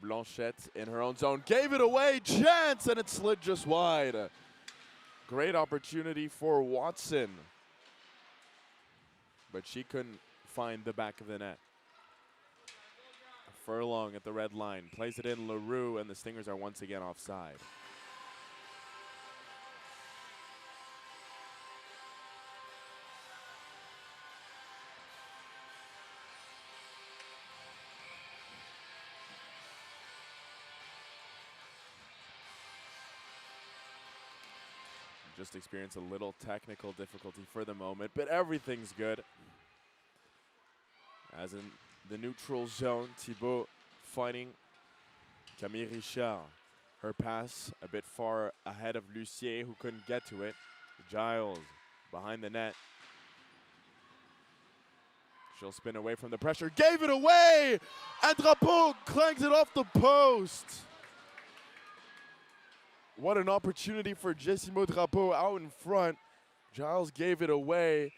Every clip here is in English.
Blanchette in her own zone, gave it away, chance, and it slid just wide. Great opportunity for Watson, but she couldn't find the back of the net. Furlong at the red line, plays it in LaRue, and the Stingers are once again offside. Just experience a little technical difficulty for the moment, but everything's good. As in the neutral zone, Thibault fighting Camille Richard. Her pass a bit far ahead of Lucier, who couldn't get to it. Giles behind the net. She'll spin away from the pressure, gave it away! And Drapeau clanks it off the post. What an opportunity for Jessimo Drapeau out in front. Giles gave it away,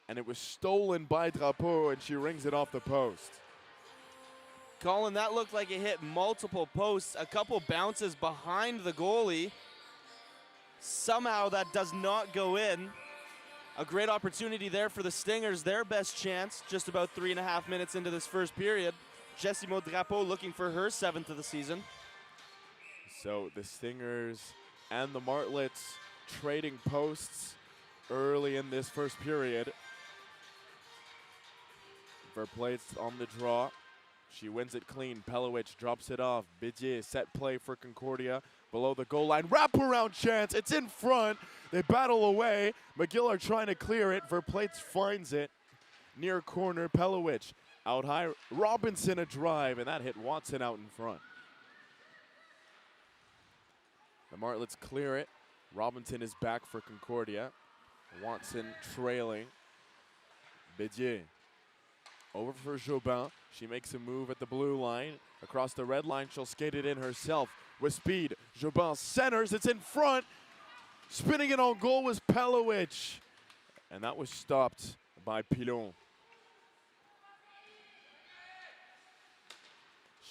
and it was stolen by Drapeau, and she rings it off the post. Colin, that looked like it hit multiple posts, a couple bounces behind the goalie. Somehow that does not go in. A great opportunity there for the Stingers, their best chance, just about 3.5 minutes into this first period. Jessimo Drapeau looking for her 7th of the season. So the Stingers and the Martlets trading posts early in this first period. Verplate's on the draw. She wins it clean. Pelowicz drops it off. Bidier set play for Concordia. Below the goal line. Wraparound chance. It's in front. They battle away. McGill are trying to clear it. Verplate's finds it. Near corner. Pelowicz out high. Robinson a drive, and that hit Watson out in front. The Martlets clear it. Robinson is back for Concordia. Watson trailing. Bidier over for Jobin. She makes a move at the blue line. Across the red line, she'll skate it in herself with speed. Jobin centers, it's in front. Spinning it on goal was Pelowicz. And that was stopped by Pilon.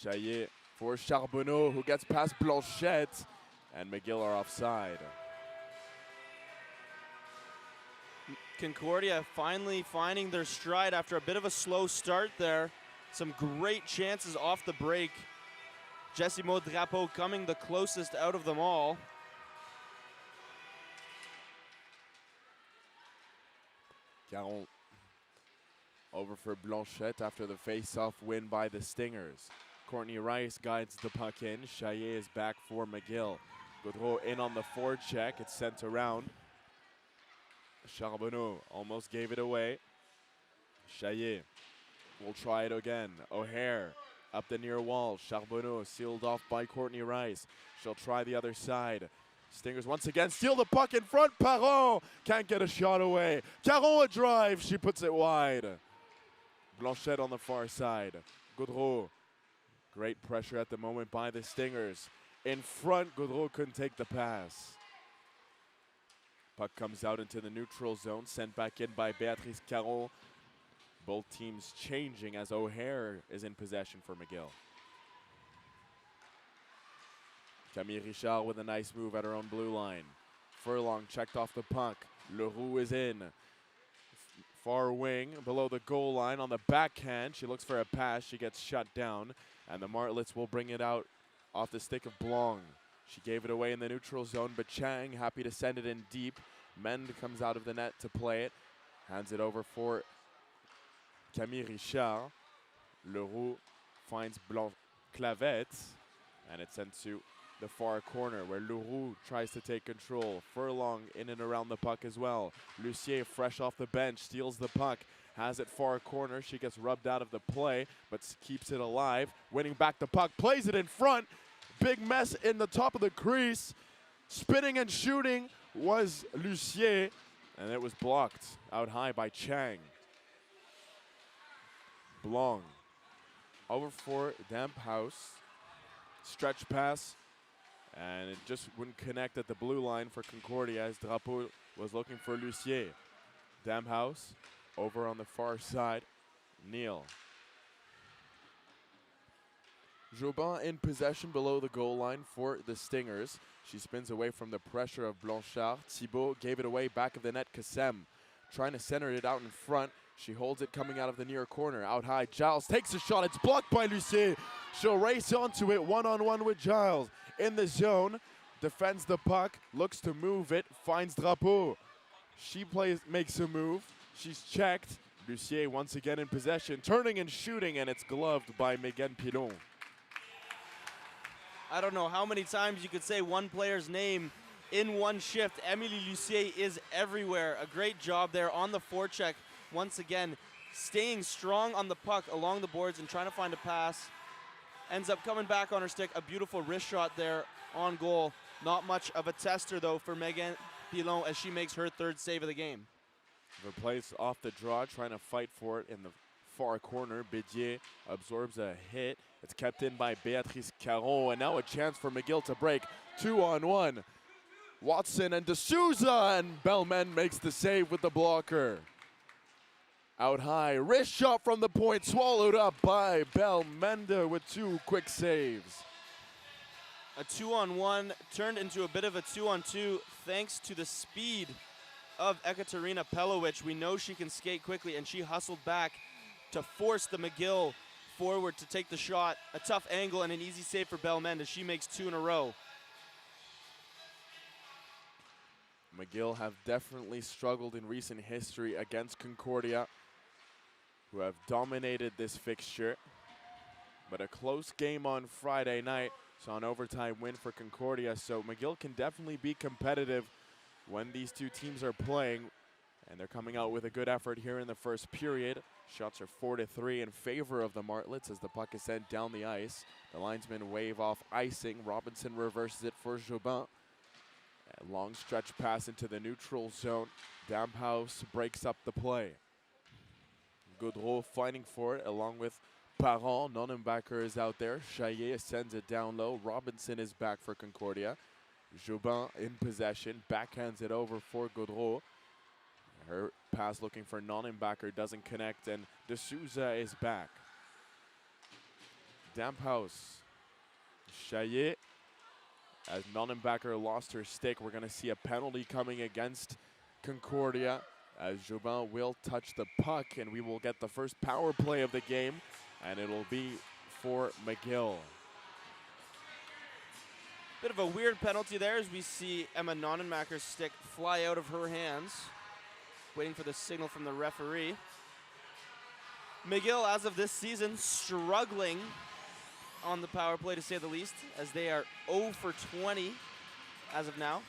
Chaillet for Charbonneau, who gets past Blanchette. And McGill are offside. Concordia finally finding their stride after a bit of a slow start there. Some great chances off the break. Jessimo Drapeau coming the closest out of them all. Caron over for Blanchette after the face-off win by the Stingers. Courtney Rice guides the puck in. Chaillet is back for McGill. Gaudreau in on the forecheck. It's sent around. Charbonneau almost gave it away. Chaillet will try it again. O'Hare up the near wall. Charbonneau sealed off by Courtney Rice. She'll try the other side. Stingers once again steal the puck in front. Parent can't get a shot away. Caron a drive. She puts it wide. Blanchette on the far side. Gaudreau. Great pressure at the moment by the Stingers. In front, Gaudreau couldn't take the pass. Puck comes out into the neutral zone, sent back in by Béatrice Caron. Both teams changing as O'Hare is in possession for McGill. Camille Richard with a nice move at her own blue line. Furlong checked off the puck. Leroux is in. Far wing, below the goal line on the backhand. She looks for a pass. She gets shut down. And the Martlets will bring it out off the stick of Blanc. She gave it away in the neutral zone, but Chang happy to send it in deep. Mende comes out of the net to play it. Hands it over for Camille Richard. Leroux finds Clavette. And it's sent to the far corner where Leroux tries to take control. Furlong in and around the puck as well. Lucier fresh off the bench, steals the puck. Has it far corner. She gets rubbed out of the play, but keeps it alive. Winning back the puck, plays it in front. Big mess in the top of the crease. Spinning and shooting was Lucier, and it was blocked out high by Chang. Blanc over for Damp House. Stretch pass, and it just wouldn't connect at the blue line for Concordia as Drapeau was looking for Lucier. Damp House over on the far side. Neal. Jobin in possession below the goal line for the Stingers. She spins away from the pressure of Blanchard. Thibault gave it away, back of the net, Kassem. Trying to center it out in front. She holds it coming out of the near corner. Out high, Giles takes a shot. It's blocked by Lucier. She'll race onto it, one-on-one with Giles. In the zone, defends the puck, looks to move it, finds Drapeau. She makes a move. She's checked. Lucier once again in possession, turning and shooting, and it's gloved by Megan Pilon. I don't know how many times you could say one player's name in one shift. Emilie Lucier is everywhere. A great job there on the forecheck. Once again, staying strong on the puck along the boards and trying to find a pass. Ends up coming back on her stick. A beautiful wrist shot there on goal. Not much of a tester, though, for Megan Pilon as she makes her third save of the game. The place off the draw, trying to fight for it in the far corner. Bédier absorbs a hit. It's kept in by Béatrice Caron, and now a chance for McGill to break. 2-on-1. Watson and D'Souza, and Belmen makes the save with the blocker. Out high, wrist shot from the point, swallowed up by Belmenda with two quick saves. A 2-on-1 turned into a bit of a 2-on-2 thanks to the speed of Ekaterina Pelovic. We know she can skate quickly, and she hustled back to force the McGill forward to take the shot. A tough angle and an easy save for Belmend as she makes two in a row. McGill have definitely struggled in recent history against Concordia, who have dominated this fixture. But a close game on Friday night saw an overtime win for Concordia, so McGill can definitely be competitive when these two teams are playing. And they're coming out with a good effort here in the first period. Shots are 4-3 in favor of the Martlets as the puck is sent down the ice. The linesmen wave off icing. Robinson reverses it for Jobin. A long stretch pass into the neutral zone. Damphouse breaks up the play. Gaudreau fighting for it along with Parent. Nonnenbacher is out there. Chaillet sends it down low. Robinson is back for Concordia. Jobin in possession. Backhands it over for Gaudreau. Her pass looking for Nonnenbacher doesn't connect, and D'Souza is back. Damphouse. Chaillet. As Nonnenbacher lost her stick, we're going to see a penalty coming against Concordia as Jobin will touch the puck, and we will get the first power play of the game, and it'll be for McGill. Bit of a weird penalty there as we see Emma Nonnenbacher's stick fly out of her hands. Waiting for the signal from the referee. McGill, as of this season, struggling on the power play, to say the least, as they are 0 for 20 as of now.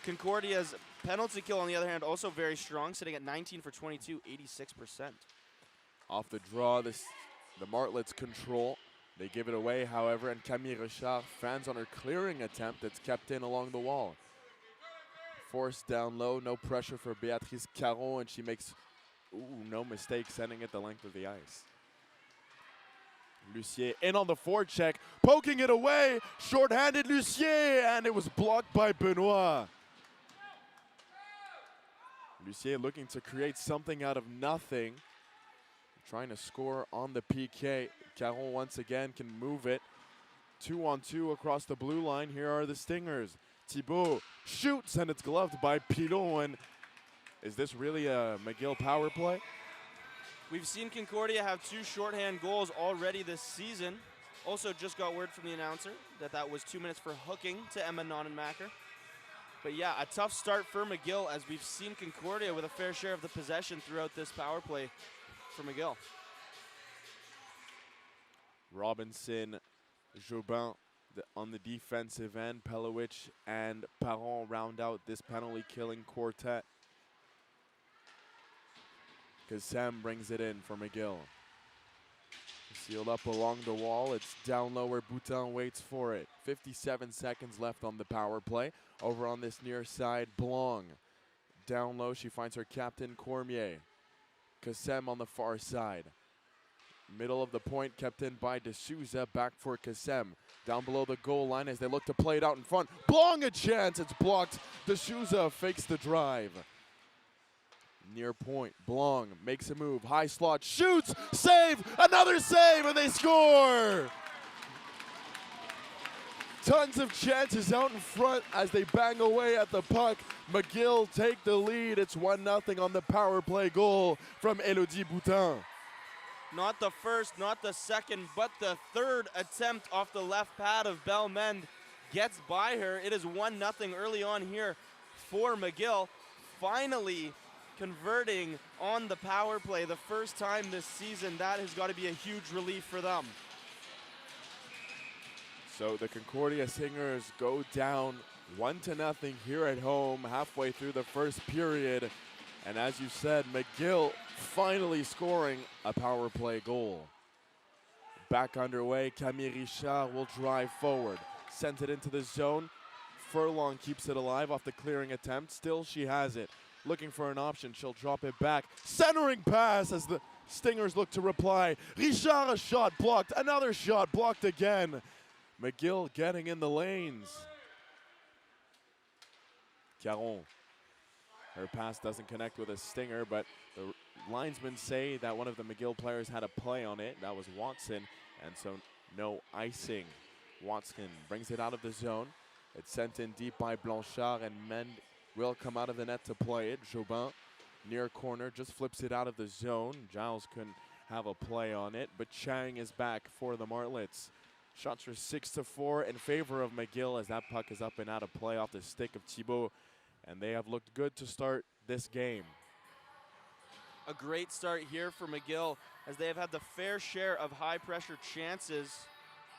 Concordia's penalty kill, on the other hand, also very strong, sitting at 19 for 22, 86%. Off the draw, the Martlets control. They give it away, however, and Camille Richard fans on her clearing attempt that's kept in along the wall. Forced down low, no pressure for Béatrice Caron, and she makes no mistake sending it the length of the ice. Lucier in on the forecheck, poking it away, short-handed Lucier, and it was blocked by Benoit. Lucier looking to create something out of nothing, trying to score on the PK. Caron once again can move it. 2-on-2 across the blue line. Here are the Stingers. Thibault shoots, and it's gloved by Pilon. And is this really a McGill power play? We've seen Concordia have two shorthand goals already this season. Also just got word from the announcer that that was 2 minutes for hooking to Emma Nonnenbacher. But yeah, a tough start for McGill as we've seen Concordia with a fair share of the possession throughout this power play for McGill. Robinson, Jobin on the defensive end. Pelovic and Parent round out this penalty-killing quartet. Kassem brings it in for McGill. Sealed up along the wall. It's down low where Boutin waits for it. 57 seconds left on the power play. Over on this near side, Blanc. Down low, she finds her captain, Cormier. Kassem on the far side. Middle of the point kept in by D'Souza. Back for Kassem. Down below the goal line as they look to play it out in front. Blanc a chance. It's blocked. D'Souza fakes the drive. Near point. Blanc makes a move. High slot. Shoots. Save. Another save. And they score. Tons of chances out in front as they bang away at the puck. McGill take the lead. It's 1-0 on the power play goal from Élodie Boutin. Not the first, not the second, but the third attempt off the left pad of Belmend gets by her. It is 1-0 early on here for McGill. Finally converting on the power play the first time this season. That has got to be a huge relief for them. So the Concordia Stingers go down 1-0 here at home halfway through the first period. And as you said, McGill finally scoring a power play goal. Back underway, Camille Richard will drive forward. Sends it into the zone. Furlong keeps it alive off the clearing attempt. Still, she has it. Looking for an option, she'll drop it back. Centering pass as the Stingers look to reply. Richard, a shot blocked. Another shot blocked again. McGill getting in the lanes. Caron. Her pass doesn't connect with a Stinger, but the linesmen say that one of the McGill players had a play on it. That was Watson, and so no icing. Watson brings it out of the zone. It's sent in deep by Blanchard, and Mend will come out of the net to play it. Jobin, near corner, just flips it out of the zone. Giles couldn't have a play on it, but Chang is back for the Martlets. Shots are 6-4 in favor of McGill as that puck is up and out of play off the stick of Thibault. And they have looked good to start this game. A great start here for McGill as they have had the fair share of high-pressure chances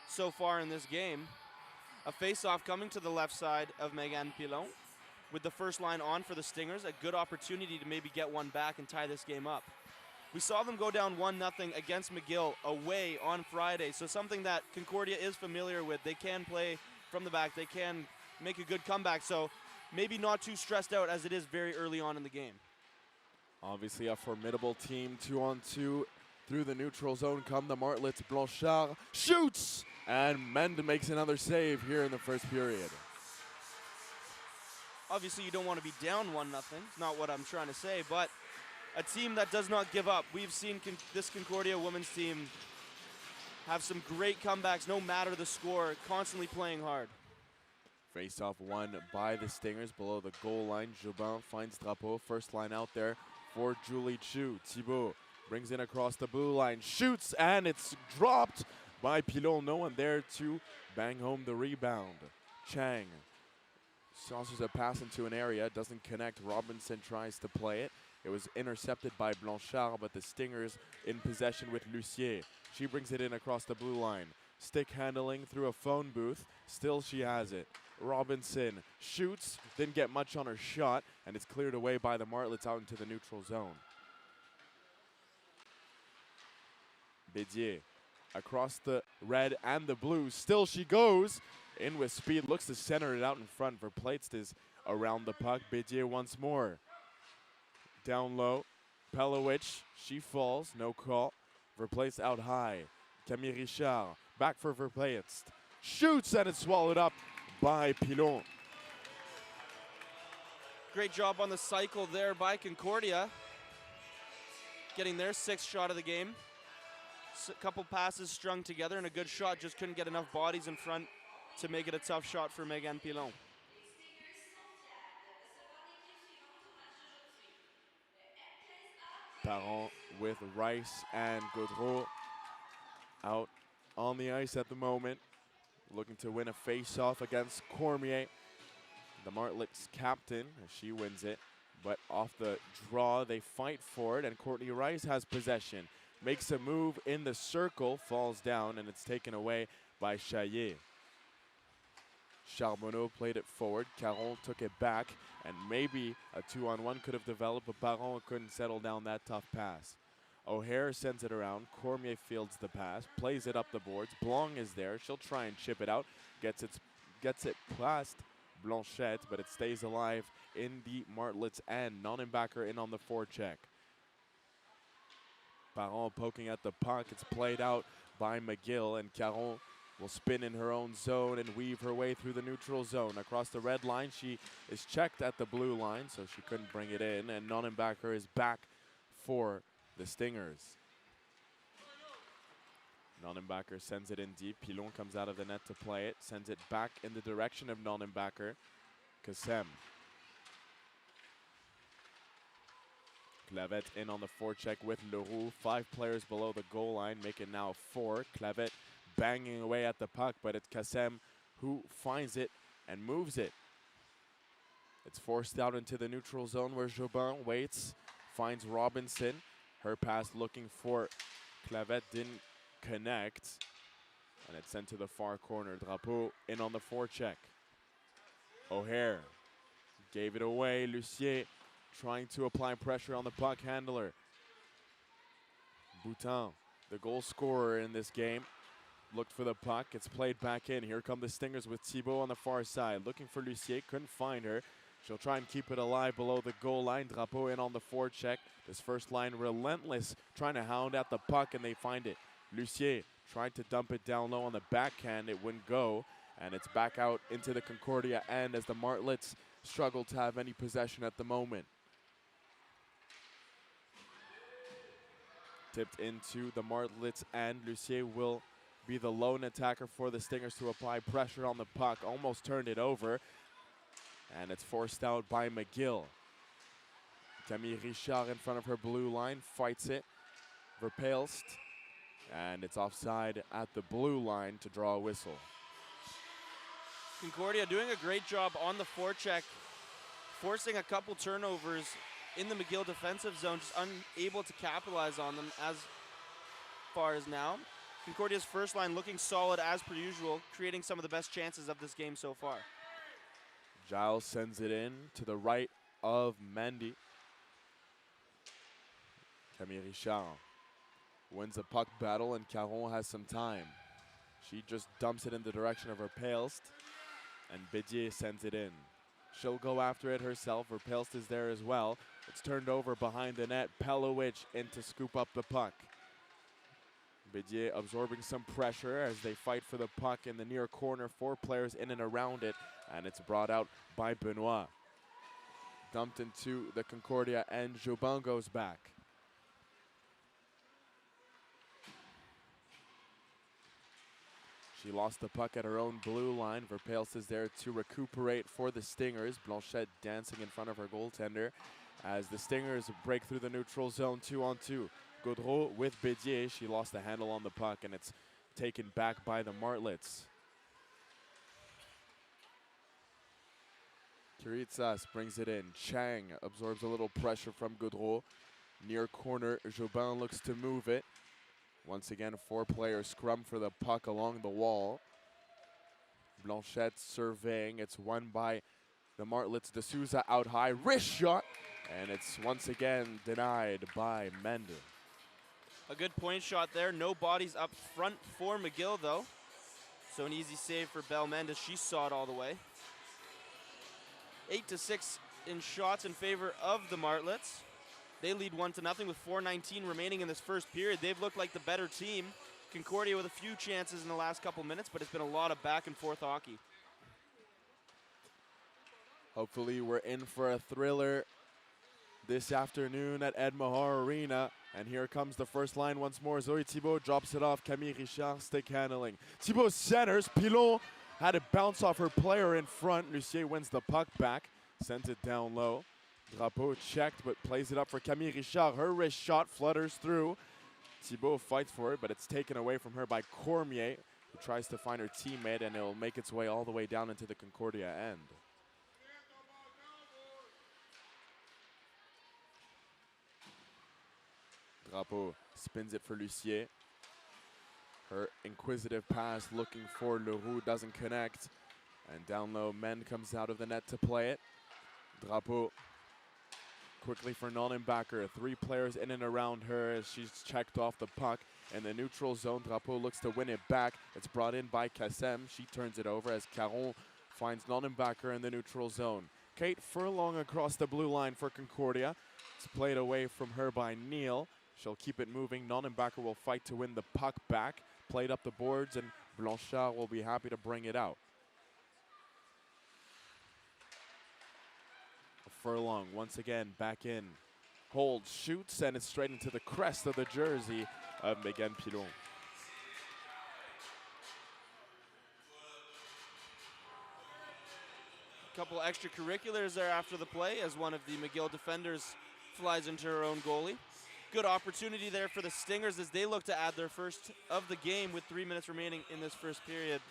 so far in this game. A face-off coming to the left side of Megan Pilon with the first line on for the Stingers. A good opportunity to maybe get one back and tie this game up. We saw them go down 1-0 against McGill away on Friday, so something that Concordia is familiar with. They can play from the back. They can make a good comeback, so maybe not too stressed out as it is very early on in the game. Obviously a formidable team, 2-on-2 through the neutral zone come the Martlets. Blanchard shoots, and Mend makes another save here in the first period. Obviously you don't want to be down 1-0, it's not what I'm trying to say, but a team that does not give up. We've seen this Concordia women's team have some great comebacks, no matter the score, constantly playing hard. Face-off won by the Stingers below the goal line. Jobin finds Drapeau, first line out there for Julie Chu. Thibault brings in across the blue line, shoots, and it's dropped by Pilon. No one there to bang home the rebound. Chang saucers a pass into an area, doesn't connect. Robinson tries to play it. It was intercepted by Blanchard, but the Stingers in possession with Lucier. She brings it in across the blue line. Stick handling through a phone booth. Still she has it. Robinson shoots, didn't get much on her shot, and it's cleared away by the Martlets out into the neutral zone. Bédier across the red and the blue. Still she goes in with speed, looks to center it out in front. Verplaetst is around the puck. Bédier once more. Down low, Pelowicz, she falls, no call. Verplaetst out high. Camille Richard, back for Verplaetst. Shoots, and it's swallowed up by Pilon. Great job on the cycle there by Concordia. Getting their sixth shot of the game. A couple passes strung together and a good shot, just couldn't get enough bodies in front to make it a tough shot for Megan Pilon. Parent with Rice and Gaudreau out on the ice at the moment, looking to win a face-off against Cormier. The Martlets captain, as she wins it, but off the draw, they fight for it, and Courtney Rice has possession. Makes a move in the circle, falls down, and it's taken away by Chaillet. Charbonneau played it forward. Caron took it back, and maybe a 2-on-1 could have developed, but Baron couldn't settle down that tough pass. O'Hare sends it around. Cormier fields the pass, plays it up the boards. Blanc is there. She'll try and chip it out. Gets it past Blanchette, but it stays alive in the Martlets end. Nonnenbacher in on the forecheck. Baron poking at the puck. It's played out by McGill, and Caron will spin in her own zone and weave her way through the neutral zone. Across the red line, she is checked at the blue line, so she couldn't bring it in, and Nonnenbacher is back for the Stingers. Nonenbacher sends it in deep. Pilon comes out of the net to play it. Sends it back in the direction of Nonenbacher. Kassem. Clavette in on the forecheck with Leroux. 5 players below the goal line, make it now 4. Clavette banging away at the puck, but it's Kassem who finds it and moves it. It's forced out into the neutral zone where Jobin waits, finds Robinson. Her pass looking for Clavette didn't connect, and it's sent to the far corner. Drapeau in on the forecheck. O'Hare gave it away. Lucier trying to apply pressure on the puck handler. Boutin, the goal scorer in this game, looked for the puck. It's played back in. Here come the Stingers with Thibault on the far side. Looking for Lucier, couldn't find her. She'll try and keep it alive below the goal line. Drapeau in on the forecheck. This first line relentless, trying to hound at the puck, and they find it. Lucier tried to dump it down low on the backhand. It wouldn't go, and it's back out into the Concordia end as the Martlets struggle to have any possession at the moment. Tipped into the Martlets end. Lucier will be the lone attacker for the Stingers to apply pressure on the puck. Almost turned it over, and it's forced out by McGill. Camille Richard in front of her blue line, fights it. Verpelst, and it's offside at the blue line to draw a whistle. Concordia doing a great job on the forecheck, forcing a couple turnovers in the McGill defensive zone, just unable to capitalize on them as far as now. Concordia's first line looking solid as per usual, creating some of the best chances of this game so far. Giles sends it in to the right of Mendy. Camille Richard wins a puck battle, and Caron has some time. She just dumps it in the direction of Verpelst, and Bédier sends it in. She'll go after it herself. Verpelst is there as well. It's turned over behind the net. Pelowicz in to scoop up the puck. Bédier absorbing some pressure as they fight for the puck in the near corner. 4 players in and around it, and it's brought out by Benoit. Dumped into the Concordia, and Jobin goes back. She lost the puck at her own blue line. Verpelst is there to recuperate for the Stingers. Blanchette dancing in front of her goaltender as the Stingers break through the neutral zone 2-on-2. Gaudreau with Bédier. She lost the handle on the puck, and it's taken back by the Martlets. Kiritsas brings it in. Chang absorbs a little pressure from Gaudreau. Near corner, Jobin looks to move it. Once again, 4-player scrum for the puck along the wall. Blanchette surveying. It's won by the Martlets. De Souza out high. Wrist shot. And it's once again denied by Mende. A good point shot there. No bodies up front for McGill, though. So an easy save for Belle Mendes. She saw it all the way. 8-6 in shots in favor of the Martlets. They lead 1-0 with 4:19 remaining in this first period. They've looked like the better team. Concordia with a few chances in the last couple minutes, but it's been a lot of back and forth hockey. Hopefully we're in for a thriller this afternoon at Ed Mahar Arena. And here comes the first line once more. Zoe Thibault drops it off. Camille Richard stick handling. Thibault centers. Pilon had it bounce off her player in front. Lucier wins the puck back. Sends it down low. Drapeau checked, but plays it up for Camille Richard. Her wrist shot flutters through. Thibault fights for it, but it's taken away from her by Cormier, who tries to find her teammate, and it will make its way all the way down into the Concordia end. Drapeau spins it for Lucier. Her inquisitive pass looking for Leroux doesn't connect. And down low, Men comes out of the net to play it. Drapeau quickly for Nonenbacher. 3 players in and around her as she's checked off the puck. In the neutral zone, Drapeau looks to win it back. It's brought in by Kassem. She turns it over as Caron finds Nonenbacher in the neutral zone. Kate Furlong across the blue line for Concordia. It's played away from her by Neal. She'll keep it moving. Nonenbacher will fight to win the puck back. Played up the boards, and Blanchard will be happy to bring it out. Furlong once again back in. Holds, shoots, and it's straight into the crest of the jersey of Megan Pilon. couple extracurriculars there after the play as one of the McGill defenders flies into her own goalie. Good opportunity there for the Stingers as they look to add their first of the game with 3 minutes remaining in this first period.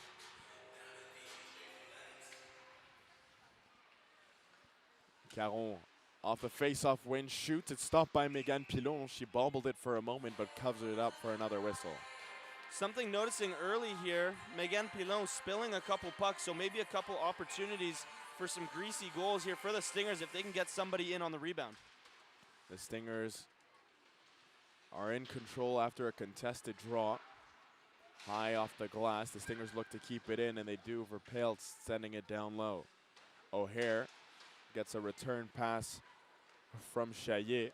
Caron off the face-off win, shoots. It's stopped by Megan Pilon. She bobbled it for a moment, but covers it up for another whistle. Something noticing early here, Megan Pilon spilling a couple pucks, so maybe a couple opportunities for some greasy goals here for the Stingers if they can get somebody in on the rebound. The Stingers are in control after a contested draw. High off the glass, the Stingers look to keep it in, and they do. Verpelt sending it down low. O'Hare gets a return pass from Chaillet.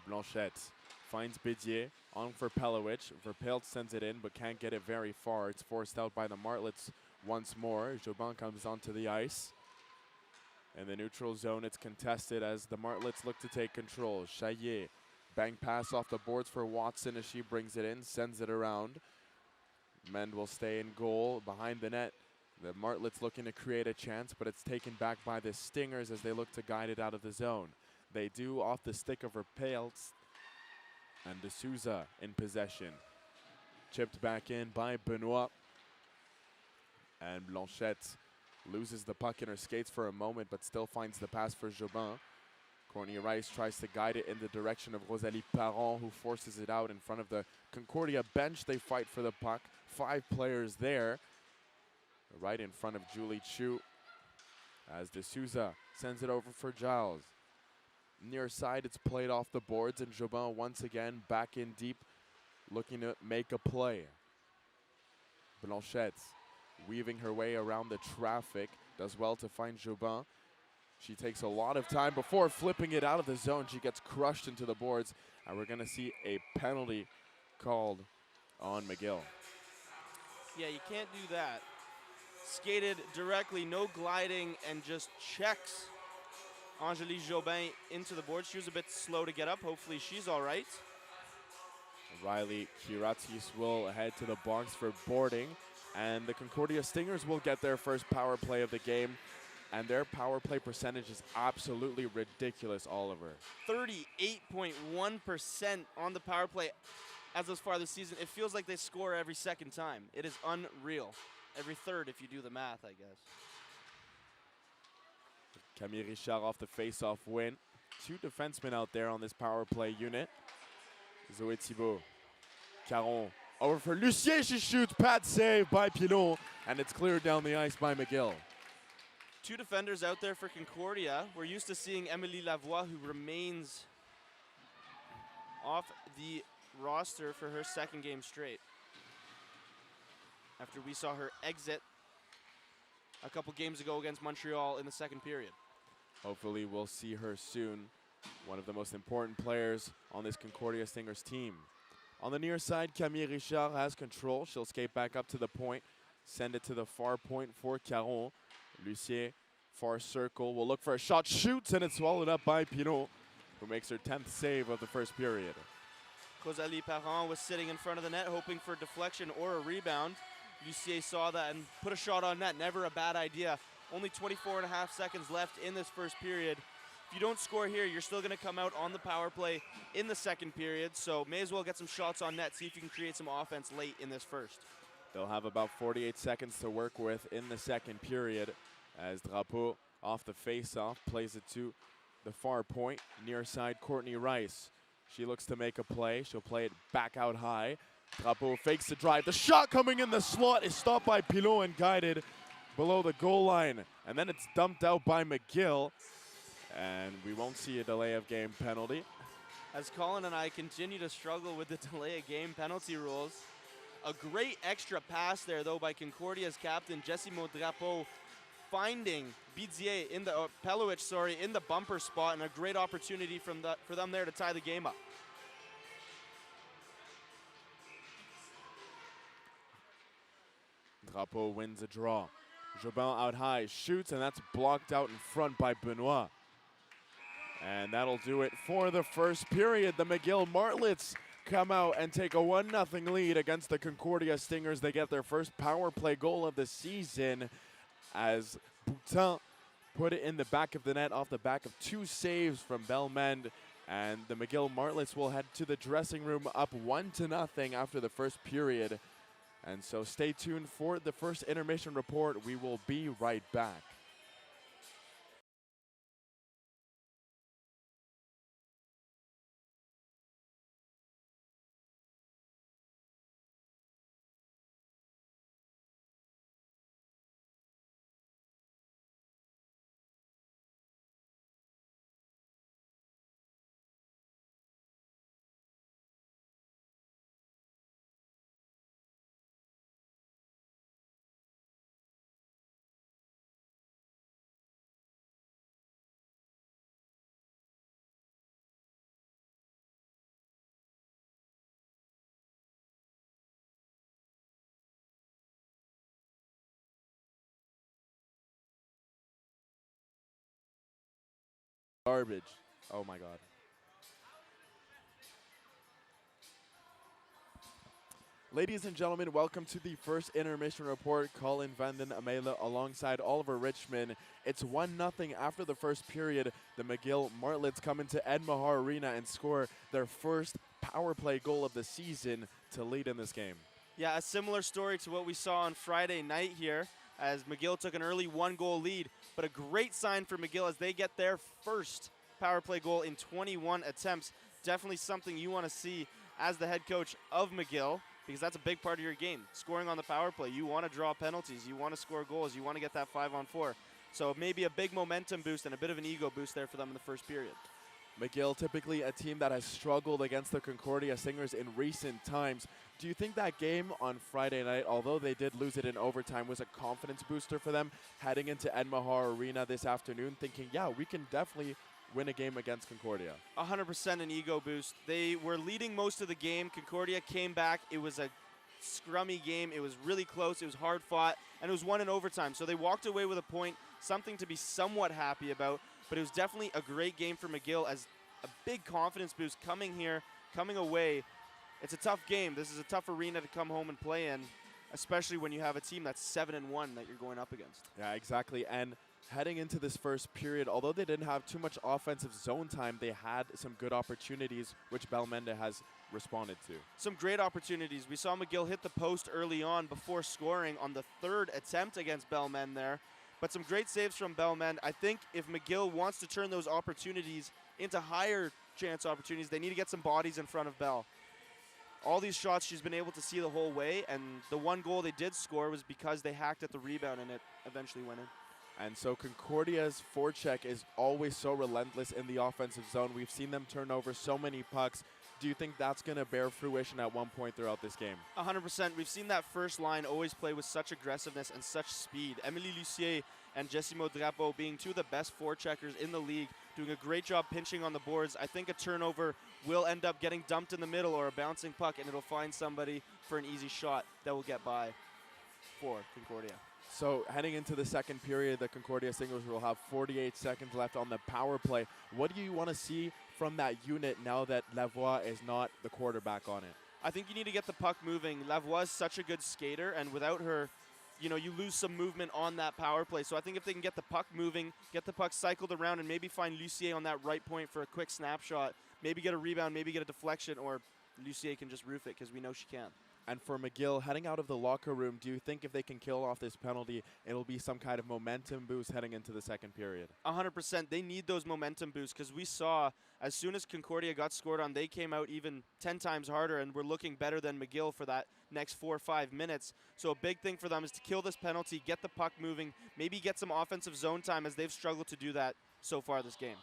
Blanchette finds Bidier on for Pelowicz. Verpelt sends it in but can't get it very far. It's forced out by the Martlets once more. Jobin comes onto the ice. In the neutral zone, it's contested as the Martlets look to take control. Chaillet, bang pass off the boards for Watson as she brings it in, sends it around. Mend will stay in goal behind the net. The Martlets looking to create a chance, but it's taken back by the Stingers as they look to guide it out of the zone. They do off the stick of Verpelt, and D'Souza in possession. Chipped back in by Benoit. And Blanchette loses the puck in her skates for a moment, but still finds the pass for Jobin. Courtney Rice tries to guide it in the direction of Rosalie Parent, who forces it out in front of the Concordia bench. They fight for the puck. 5 players there, right in front of Julie Chu, as D'Souza sends it over for Giles. Near side, it's played off the boards, and Jobin once again back in deep, looking to make a play. Blanchette weaving her way around the traffic, does well to find Jobin. She takes a lot of time before flipping it out of the zone. She gets crushed into the boards, and we're going to see a penalty called on McGill. Yeah, you can't do that. Skated directly, no gliding, and just checks Angélique Jobin into the board. She was a bit slow to get up. Hopefully she's all right. Riley Kiratis will head to the box for boarding, and the Concordia Stingers will get their first power play of the game, and their power play percentage is absolutely ridiculous, Oliver. 38.1% on the power play as far this season. It feels like they score every second time. It is unreal. Every third if you do the math, I guess. Camille Richard off the face-off win. 2 defensemen out there on this power play unit. Zoé Thibault. Caron over for Lucien. She shoots. Pad save by Pilon. And it's cleared down the ice by McGill. 2 defenders out there for Concordia. We're used to seeing Emily Lavoie, who remains off the roster for her second game straight, after we saw her exit a couple games ago against Montreal in the second period. Hopefully we'll see her soon. One of the most important players on this Concordia Stingers team. On the near side, Camille Richard has control. She'll skate back up to the point, send it to the far point for Caron. Lucien, far circle, will look for a shot, shoots, and it's swallowed up by Pinot, who makes her 10th save of the first period. Rosalie Parent was sitting in front of the net hoping for a deflection or a rebound. Lucien saw that and put a shot on net. Never a bad idea. Only 24.5 seconds left in this first period. If you don't score here, you're still going to come out on the power play in the second period, so may as well get some shots on net, see if you can create some offense late in this first. They'll have about 48 seconds to work with in the second period, as Drapeau off the face-off plays it to the far point. Near side, Courtney Rice. She looks to make a play. She'll play it back out high. Drapeau fakes the drive. The shot coming in the slot is stopped by Pilon and guided below the goal line. And then it's dumped out by McGill. And we won't see a delay of game penalty. As Colin and I continue to struggle with the delay of game penalty rules. A great extra pass there, though, by Concordia's captain, Jessimo Drapeau, finding Bidier in the Pelowicz, in the bumper spot, and a great opportunity for them there to tie the game up. Drapeau wins a draw. Jobin out high, shoots, and that's blocked out in front by Benoit. And that'll do it for the first period. The McGill Martlets come out and take a 1-0 lead against the Concordia Stingers. They get their first power play goal of the season. as Boutin put it in the back of the net off the back of 2 saves from Belmend. And the McGill Martlets will head to the dressing room up 1-0 after the first period. And so stay tuned for the first intermission report. We will be right back. Garbage. Oh my God. Ladies and gentlemen, welcome to the first intermission report. Colin Vanden Amela alongside Oliver Richmond. It's 1-0 after the first period. The McGill Martlets come into Ed Mahar Arena and score their first power play goal of the season to lead in this game. Yeah, a similar story to what we saw on Friday night here, as McGill took an early 1-goal lead, but a great sign for McGill as they get their first power play goal in 21 attempts. Definitely something you want to see as the head coach of McGill, because that's a big part of your game. Scoring on the power play, you want to draw penalties, you want to score goals, you want to get that 5-on-4. So maybe a big momentum boost and a bit of an ego boost there for them in the first period. McGill, typically a team that has struggled against the Concordia Stingers in recent times. Do you think that game on Friday night, although they did lose it in overtime, was a confidence booster for them heading into Ed Mahar Arena this afternoon, thinking, yeah, we can definitely win a game against Concordia? 100% an ego boost. They were leading most of the game. Concordia came back. It was a scrummy game. It was really close. It was hard fought, and it was won in overtime. So they walked away with a point, something to be somewhat happy about. But it was definitely a great game for McGill as a big confidence boost coming here, coming away. It's a tough game. This is a tough arena to come home and play in, especially when you have a team that's 7-1 that you're going up against. Yeah, exactly. And heading into this first period, although they didn't have too much offensive zone time, they had some good opportunities, which Belmende has responded to. Some great opportunities. We saw McGill hit the post early on before scoring on the 3rd attempt against Belmende there. But some great saves from Belmende. I think if McGill wants to turn those opportunities into higher chance opportunities, they need to get some bodies in front of Bell. All these shots she's been able to see the whole way, and the 1 goal they did score was because they hacked at the rebound and it eventually went in. And so Concordia's forecheck is always so relentless in the offensive zone. We've seen them turn over so many pucks. Do you think that's going to bear fruition at one point throughout this game? 100%. We've seen that first line always play with such aggressiveness and such speed. Emily Lucier and Jessimo Drapeau being 2 of the best forecheckers in the league, doing a great job pinching on the boards. I think a turnover will end up getting dumped in the middle or a bouncing puck, and it'll find somebody for an easy shot that will get by for Concordia. So heading into the second period, the Concordia Stingers will have 48 seconds left on the power play. What do you want to see from that unit now that Lavoie is not the quarterback on it? I think you need to get the puck moving. Lavoie is such a good skater, and without her, you know, you lose some movement on that power play. So I think if they can get the puck moving, get the puck cycled around, and maybe find Lucier on that right point for a quick snapshot, maybe get a rebound, maybe get a deflection, or Lucier can just roof it because we know she can. And for McGill, heading out of the locker room, do you think if they can kill off this penalty, it'll be some kind of momentum boost heading into the second period? 100%. They need those momentum boosts because we saw as soon as Concordia got scored on, they came out even 10 times harder and were looking better than McGill for that next 4 or 5 minutes. So a big thing for them is to kill this penalty, get the puck moving, maybe get some offensive zone time as they've struggled to do that so far this game.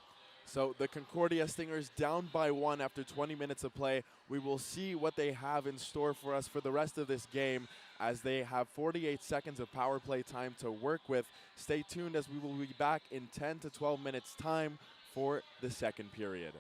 So the Concordia Stingers down by 1 after 20 minutes of play. We will see what they have in store for us for the rest of this game as they have 48 seconds of power play time to work with. Stay tuned as we will be back in 10 to 12 minutes time for the second period.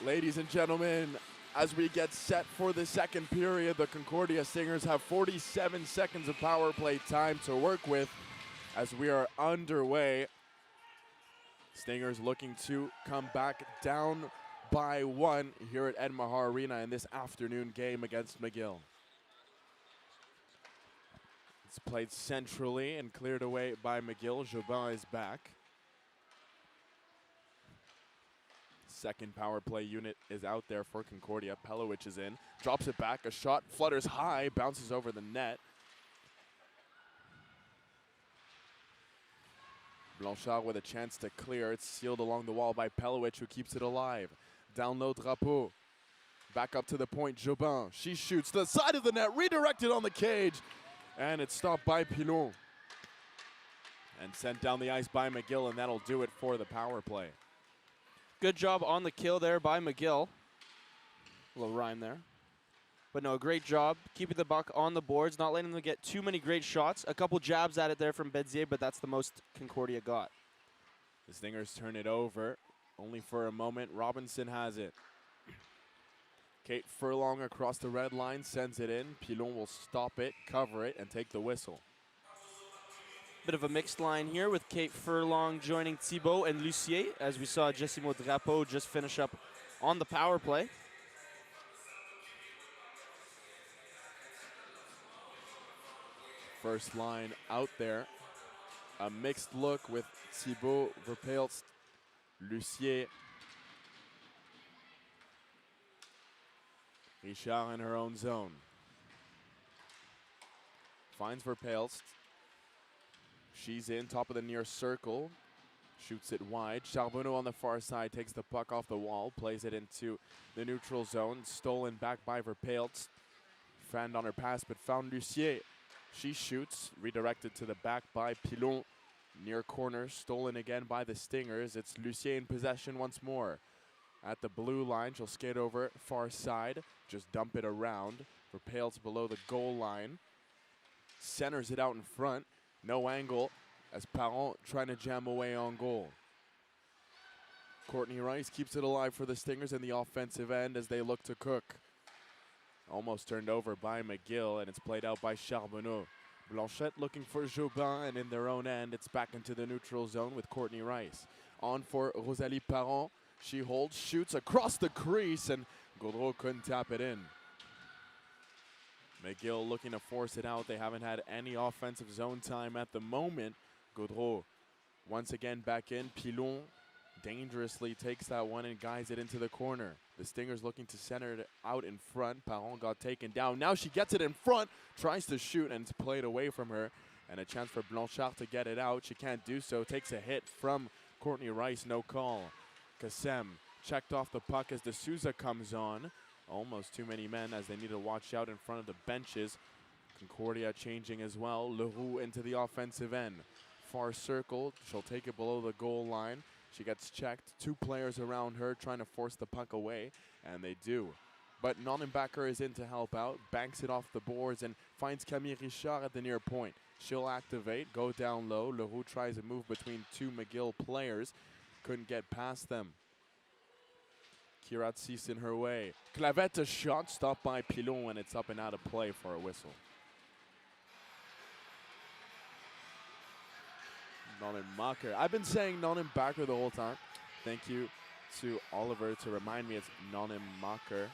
Ladies and gentlemen, as we get set for the second period, the Concordia Stingers have 47 seconds of power play time to work with as we are underway. Stingers looking to come back down by 1 here at Ed Mahar Arena in this afternoon game against McGill. It's played centrally and cleared away by McGill. Jobin is back. Second power play unit is out there for Concordia. Pelowicz is in, drops it back, a shot flutters high, bounces over the net. Blanchard with a chance to clear. It's sealed along the wall by Pelowicz, who keeps it alive. Down low, Drapeau. Back up to the point, Jobin. She shoots to the side of the net, redirected on the cage. And it's stopped by Pilon. And sent down the ice by McGill, and that'll do it for the power play. Good job on the kill there by McGill. A little rhyme there. But no, great job keeping the puck on the boards, not letting them get too many great shots. A couple jabs at it there from Bedzier, but that's the most Concordia got. The Stingers turn it over, only for a moment. Robinson has it. Kate Furlong across the red line sends it in. Pilon will stop it, cover it, and take the whistle. Bit of a mixed line here with Kate Furlong joining Thibault and Lucier, as we saw Jessimo Drapeau just finish up on the power play. First line out there. A mixed look with Thibault, Verpelst, Lucier. Richard in her own zone. Finds Verpelst. She's in, top of the near circle. Shoots it wide. Charbonneau on the far side takes the puck off the wall, plays it into the neutral zone. Stolen back by Verpelst. Fanned on her pass, but found Lucier. She shoots, redirected to the back by Pilon. Near corner, stolen again by the Stingers. It's Lucier in possession once more. At the blue line, she'll skate over far side. Just dump it around. Verpelst below the goal line. Centers it out in front. No angle as Parent trying to jam away on goal. Courtney Rice keeps it alive for the Stingers in the offensive end as they look to cook. Almost turned over by McGill, and it's played out by Charbonneau. Blanchette looking for Jobin, and in their own end, it's back into the neutral zone with Courtney Rice. On for Rosalie Parent. She holds, shoots across the crease, and Gaudreau couldn't tap it in. McGill looking to force it out. They haven't had any offensive zone time at the moment. Gaudreau once again back in. Pilon dangerously takes that one and guides it into the corner. The Stingers looking to center it out in front. Parent got taken down. Now she gets it in front, tries to shoot, and it's played away from her. And a chance for Blanchard to get it out. She can't do so. Takes a hit from Courtney Rice. No call. Kassem checked off the puck as D'Souza comes on. Almost too many men as they need to watch out in front of the benches. Concordia changing as well. Leroux into the offensive end. Far circle. She'll take it below the goal line. She gets checked. Two players around her trying to force the puck away, and they do. But Nonnenbacher is in to help out. Banks it off the boards and finds Camille Richard at the near point. She'll activate, go down low. Leroux tries to move between two McGill players. Couldn't get past them. Kiratsis in her way. Clavette a shot stopped by Pilon, and it's up and out of play for a whistle. Nonnenmacher. I've been saying Nonnenbacher the whole time. Thank you to Oliver to remind me it's Nonnenmacher.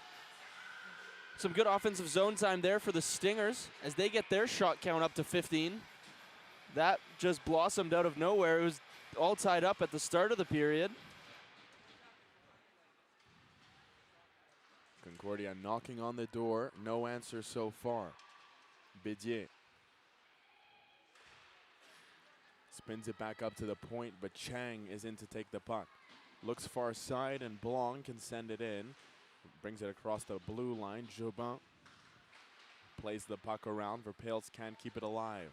Some good offensive zone time there for the Stingers as they get their shot count up to 15. That just blossomed out of nowhere. It was all tied up at the start of the period. Concordia knocking on the door. No answer so far. Bédier spins it back up to the point, but Chang is in to take the puck. Looks far side, and Blanc can send it in. Brings it across the blue line. Jobin plays the puck around. Verpelst can't keep it alive.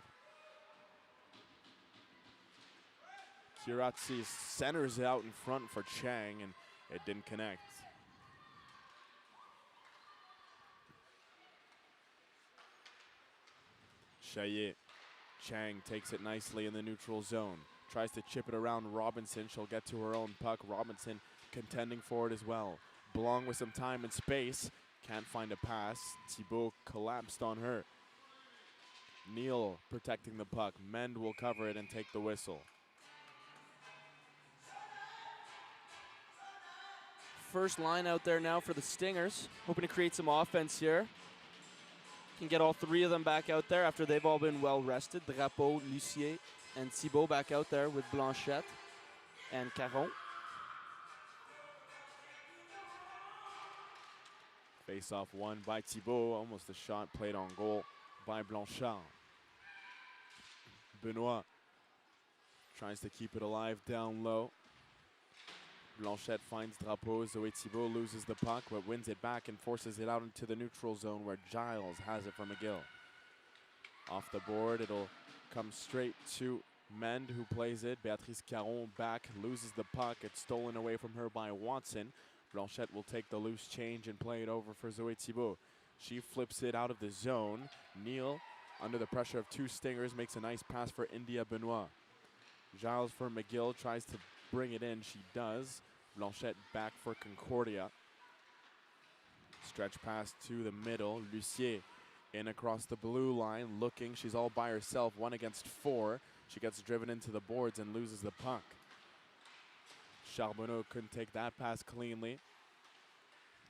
Kiratsis centers it out in front for Chang, and it didn't connect. Chayet. Chang takes it nicely in the neutral zone. Tries to chip it around Robinson. She'll get to her own puck. Robinson contending for it as well. Blanc with some time and space. Can't find a pass. Thibault collapsed on her. Neal protecting the puck. Mend will cover it and take the whistle. First line out there now for the Stingers. Hoping to create some offense here. Can get all three of them back out there after they've all been well rested. Drapeau, Lucier, and Thibault back out there with Blanchette and Caron. Face off won by Thibault. Almost a shot played on goal by Blanchard. Benoit tries to keep it alive down low. Blanchette finds Drapeau. Zoé Thibault loses the puck but wins it back and forces it out into the neutral zone where Giles has it for McGill. Off the board, it'll come straight to Mend, who plays it. Béatrice Caron back, loses the puck. It's stolen away from her by Watson. Blanchette will take the loose change and play it over for Zoé Thibault. She flips it out of the zone. Neal, under the pressure of two Stingers, makes a nice pass for India Benoit. Giles for McGill tries to bring it in. She does. Blanchette back for Concordia. Stretch pass to the middle. Lucier in across the blue line, looking. She's all by herself, 1 against 4. She gets driven into the boards and loses the puck. Charbonneau couldn't take that pass cleanly.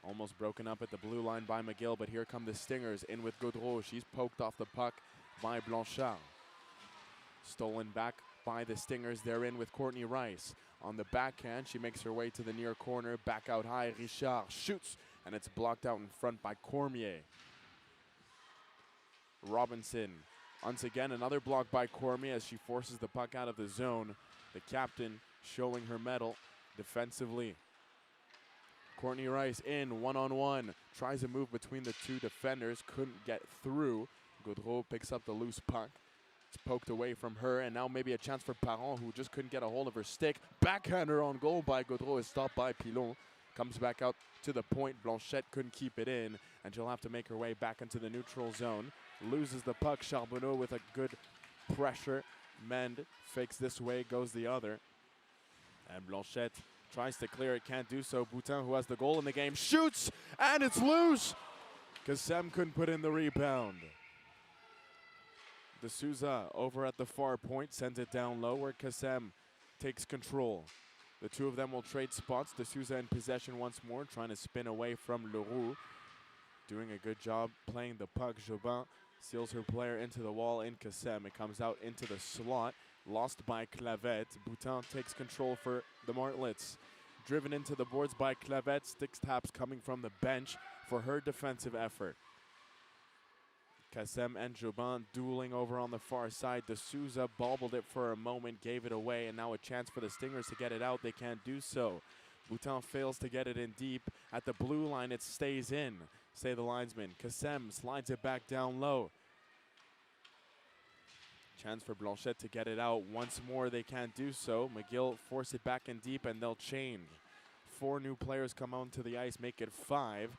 Almost broken up at the blue line by McGill, but here come the Stingers in with Gaudreau. She's poked off the puck by Blanchard. Stolen back by the Stingers. They're in with Courtney Rice. On the backhand, she makes her way to the near corner. Back out high, Richard shoots, and it's blocked out in front by Cormier. Robinson, once again, another block by Cormier as she forces the puck out of the zone. The captain showing her mettle defensively. Courtney Rice in, one-on-one. Tries a move between the two defenders, couldn't get through. Gaudreau picks up the loose puck. It's poked away from her, and now maybe a chance for Parent, who just couldn't get a hold of her stick. Backhander on goal by Gaudreau is stopped by Pilon. Comes back out to the point. Blanchette couldn't keep it in, and she'll have to make her way back into the neutral zone. Loses the puck. Charbonneau with a good pressure. Mend fakes this way, goes the other. And Blanchette tries to clear it, can't do so. Boutin, who has the goal in the game, shoots, and it's loose. Kassem couldn't put in the rebound. De Souza over at the far point, sends it down low where Kassem takes control. The two of them will trade spots. De Souza in possession once more, trying to spin away from Leroux. Doing a good job playing the puck. Jobin seals her player into the wall in Kassem. It comes out into the slot. Lost by Clavette. Boutin takes control for the Martlets. Driven into the boards by Clavette. Sticks taps coming from the bench for her defensive effort. Kassem and Jobin dueling over on the far side. De Souza bobbled it for a moment, gave it away, and now a chance for the Stingers to get it out. They can't do so. Boutin fails to get it in deep. At the blue line, it stays in, say the linesmen. Kassem slides it back down low. Chance for Blanchette to get it out. Once more, they can't do so. McGill force it back in deep, and they'll change. 4 new players come onto the ice, make it 5.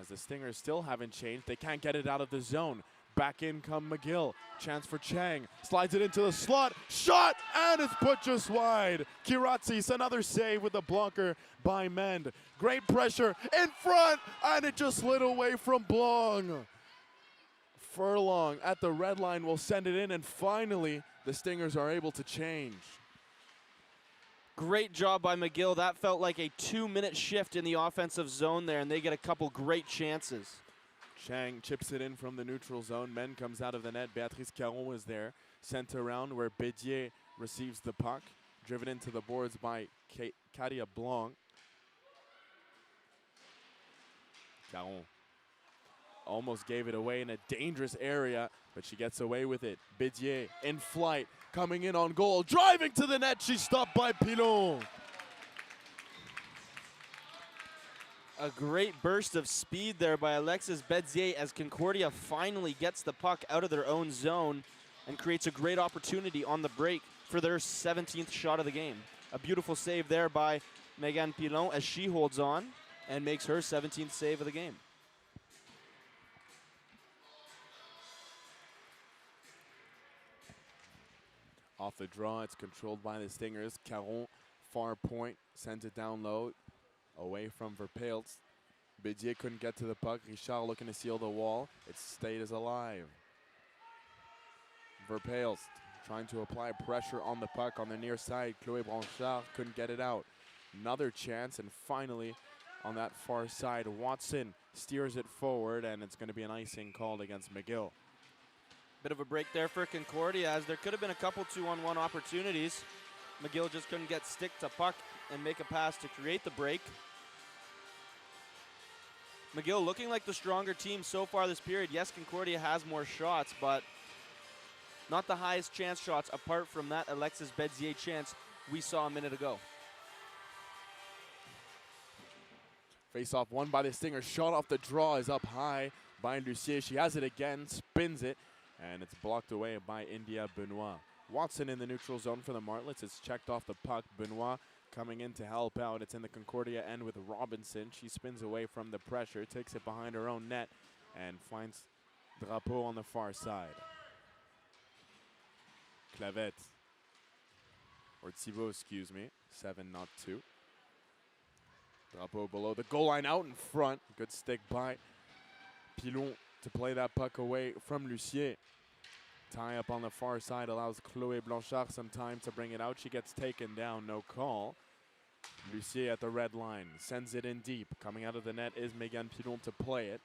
As the Stingers still haven't changed, they can't get it out of the zone. Back in come McGill. Chance for Chang. Slides it into the slot. Shot! And it's put just wide. Kiratsis, another save with the blocker by Mend. Great pressure in front, and it just slid away from Blanc. Furlong at the red line will send it in, and finally the Stingers are able to change. Great job by McGill. That felt like a 2-minute shift in the offensive zone there, and they get a couple great chances. Chang chips it in from the neutral zone. Men comes out of the net. Béatrice Caron is there. Sent around where Bédier receives the puck. Driven into the boards by Katia Blanc. Caron almost gave it away in a dangerous area, but she gets away with it. Bédier in flight, coming in on goal, driving to the net. She's stopped by Pilon. A great burst of speed there by Alexis Bédier as Concordia finally gets the puck out of their own zone and creates a great opportunity on the break for their 17th shot of the game. A beautiful save there by Megan Pilon as she holds on and makes her 17th save of the game. Off the draw, it's controlled by the Stingers. Caron, far point, sends it down low, away from Verpeltz. Bédier couldn't get to the puck. Richard looking to seal the wall. It stayed as alive. Verpelst trying to apply pressure on the puck on the near side. Chloé Blanchard couldn't get it out. Another chance, and finally on that far side, Watson steers it forward, and it's going to be an icing called against McGill. Bit of a break there for Concordia, as there could have been a couple 2-on-1 opportunities. McGill just couldn't get stick to puck and make a pass to create the break. McGill looking like the stronger team so far this period. Yes, Concordia has more shots, but not the highest chance shots apart from that Alexis Bédier chance we saw a minute ago. Face-off won by the Stingers. Shot off the draw is up high by Lucier. She has it again, spins it, and it's blocked away by India Benoit. Watson in the neutral zone for the Martlets. It's checked off the puck. Benoit coming in to help out. It's in the Concordia end with Robinson. She spins away from the pressure, takes it behind her own net, and finds Drapeau on the far side. Clavette, or Thibault, excuse me. 7, not 2. Drapeau below the goal line, out in front. Good stick by Pilon to play that puck away from Lucier. Tie up on the far side allows Chloé Blanchard some time to bring it out. She gets taken down, no call. Lucier at the red line, sends it in deep. Coming out of the net is Megan Pilon to play it.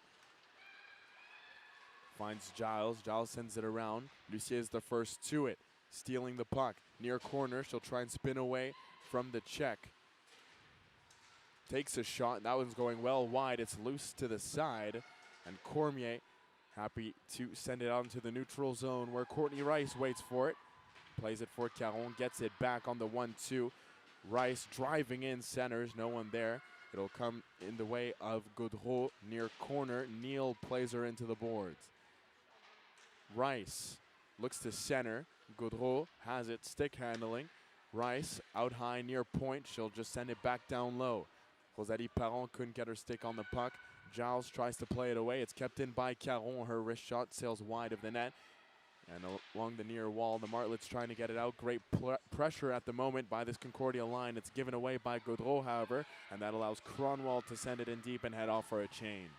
Finds Giles, Giles sends it around. Lucier is the first to it, stealing the puck. Near corner, she'll try and spin away from the check. Takes a shot, and that one's going well wide. It's loose to the side, and Cormier happy to send it out into the neutral zone where Courtney Rice waits for it. Plays it for Caron, gets it back on the 1-2. Rice driving in, centers, no one there. It'll come in the way of Gaudreau near corner. Neal plays her into the boards. Rice looks to center. Gaudreau has it, stick handling. Rice out high near point. She'll just send it back down low. Rosalie Parent couldn't get her stick on the puck. Giles tries to play it away. It's kept in by Caron. Her wrist shot sails wide of the net. And along the near wall, the Martlets trying to get it out. Great pressure at the moment by this Concordia line. It's given away by Gaudreau, however, and that allows Cronwall to send it in deep and head off for a change.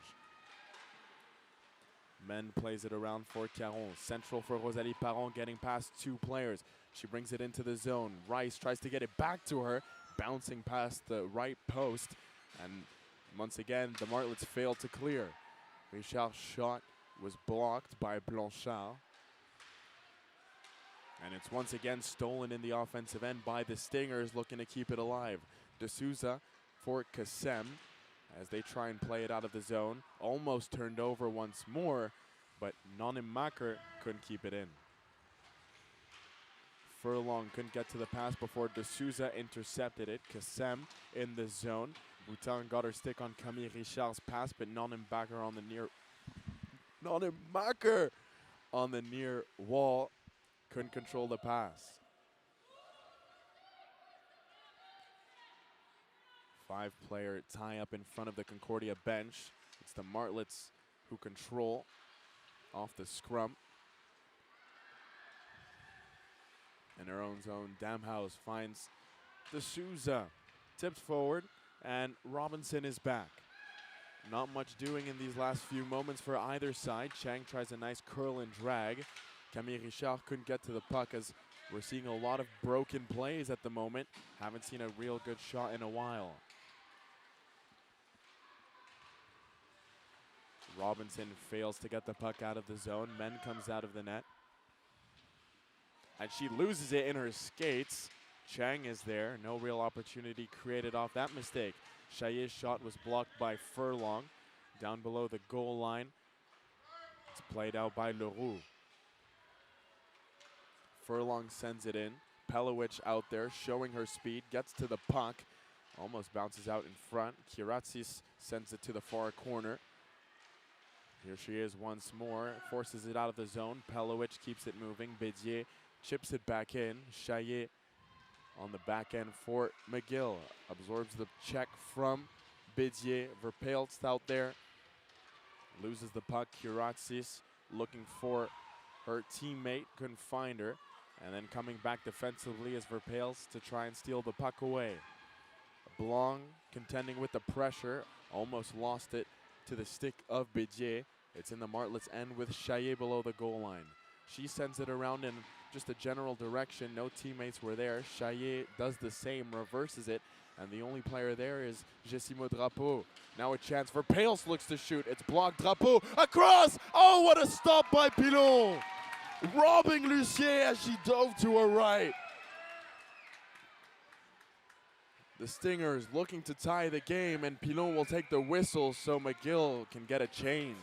Men plays it around for Caron. Central for Rosalie Parent, getting past 2 players. She brings it into the zone. Rice tries to get it back to her, bouncing past the right post. And once again, the Martlets fail to clear. Richard's shot was blocked by Blanchard. And it's once again stolen in the offensive end by the Stingers, looking to keep it alive. De Souza for Kassem as they try and play it out of the zone. Almost turned over once more, but Nonemaker couldn't keep it in. Furlong couldn't get to the pass before De Souza intercepted it. Kassem in the zone. Boutin got her stick on Camille Richard's pass, but Nonemaker on the near wall. Couldn't control the pass. 5-player tie-up in front of the Concordia bench. It's the Martlets who control off the scrum. In their own zone, Damhouse finds De Souza. Tipped forward, and Robinson is back. Not much doing in these last few moments for either side. Chang tries a nice curl and drag. Camille Richard couldn't get to the puck as we're seeing a lot of broken plays at the moment. Haven't seen a real good shot in a while. Robinson fails to get the puck out of the zone. Men comes out of the net. And she loses it in her skates. Chang is there. No real opportunity created off that mistake. Chaillet's shot was blocked by Furlong. Down below the goal line. It's played out by Leroux. Furlong sends it in. Pelowicz out there showing her speed. Gets to the puck. Almost bounces out in front. Kiratsis sends it to the far corner. Here she is once more. Forces it out of the zone. Pelowicz keeps it moving. Bédier chips it back in. Chaillet on the back end for McGill. Absorbs the check from Bédier. Verpelst out there. Loses the puck. Kiratsis looking for her teammate. Couldn't find her. And then coming back defensively is Verpelst to try and steal the puck away. Blanc contending with the pressure. Almost lost it to the stick of Bédier. It's in the Martlet's end with WHKY below the goal line. She sends it around in just a general direction. No teammates were there. WHKY does the same, reverses it, and the only player there is Jessimo Drapeau. Now a chance for Pales, looks to shoot. It's blocked. Drapeau across. Oh, what a stop by Pilon, robbing Lucien as she dove to her right. The Stingers looking to tie the game, and Pilon will take the whistle so McGill can get a change.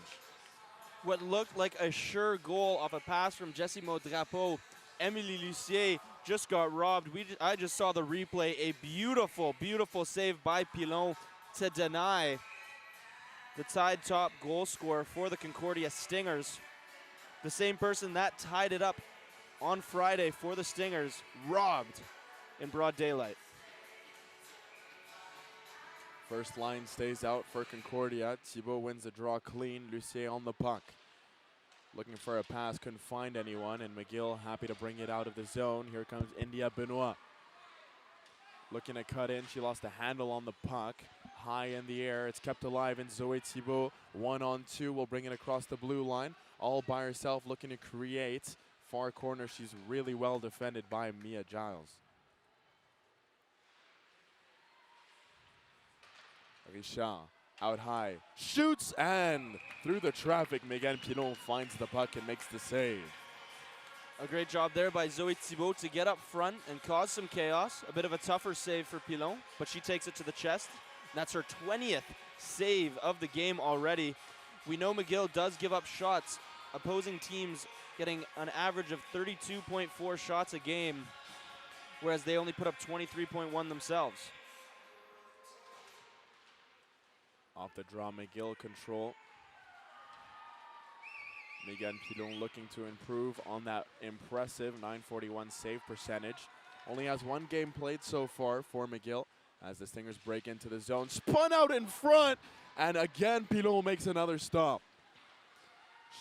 What looked like a sure goal off a pass from Jessimo Drapeau. Emily Lucien just got robbed. I just saw the replay. A beautiful, beautiful save by Pilon to deny the tied top goal scorer for the Concordia Stingers. The same person that tied it up on Friday for the Stingers, robbed in broad daylight. First line stays out for Concordia. Thibault wins the draw clean. Lucien on the puck. Looking for a pass, couldn't find anyone, and McGill happy to bring it out of the zone. Here comes India Benoit. Looking to cut in. She lost a handle on the puck. High in the air. It's kept alive in Zoe Thibault. 1-on-2 will bring it across the blue line. All by herself, looking to create. Far corner, she's really well defended by Mia Giles. Richard out high, shoots, and through the traffic, Megan Pilon finds the puck and makes the save. A great job there by Zoe Thibault to get up front and cause some chaos. A bit of a tougher save for Pilon, but she takes it to the chest. And that's her 20th save of the game already. We know McGill does give up shots. Opposing teams getting an average of 32.4 shots a game, whereas they only put up 23.1 themselves. Off the draw, McGill control. Megan Pilon looking to improve on that impressive 941 save percentage. Only has one game played so far for McGill as the Stingers break into the zone. Spun out in front, and again Pilon makes another stop.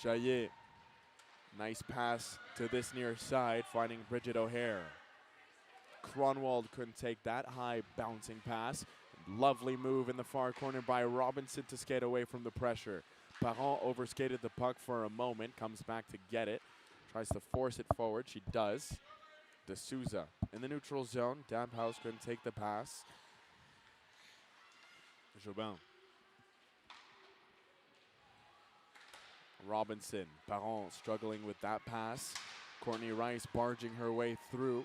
WHKY, nice pass to this near side, finding Bridget O'Hare. Cronwald couldn't take that high bouncing pass. Lovely move in the far corner by Robinson to skate away from the pressure. Parent overskated the puck for a moment, comes back to get it, tries to force it forward. She does. De Souza in the neutral zone. Dabhouse couldn't take the pass. Jobin. Robinson. Parent struggling with that pass. Courtney Rice barging her way through.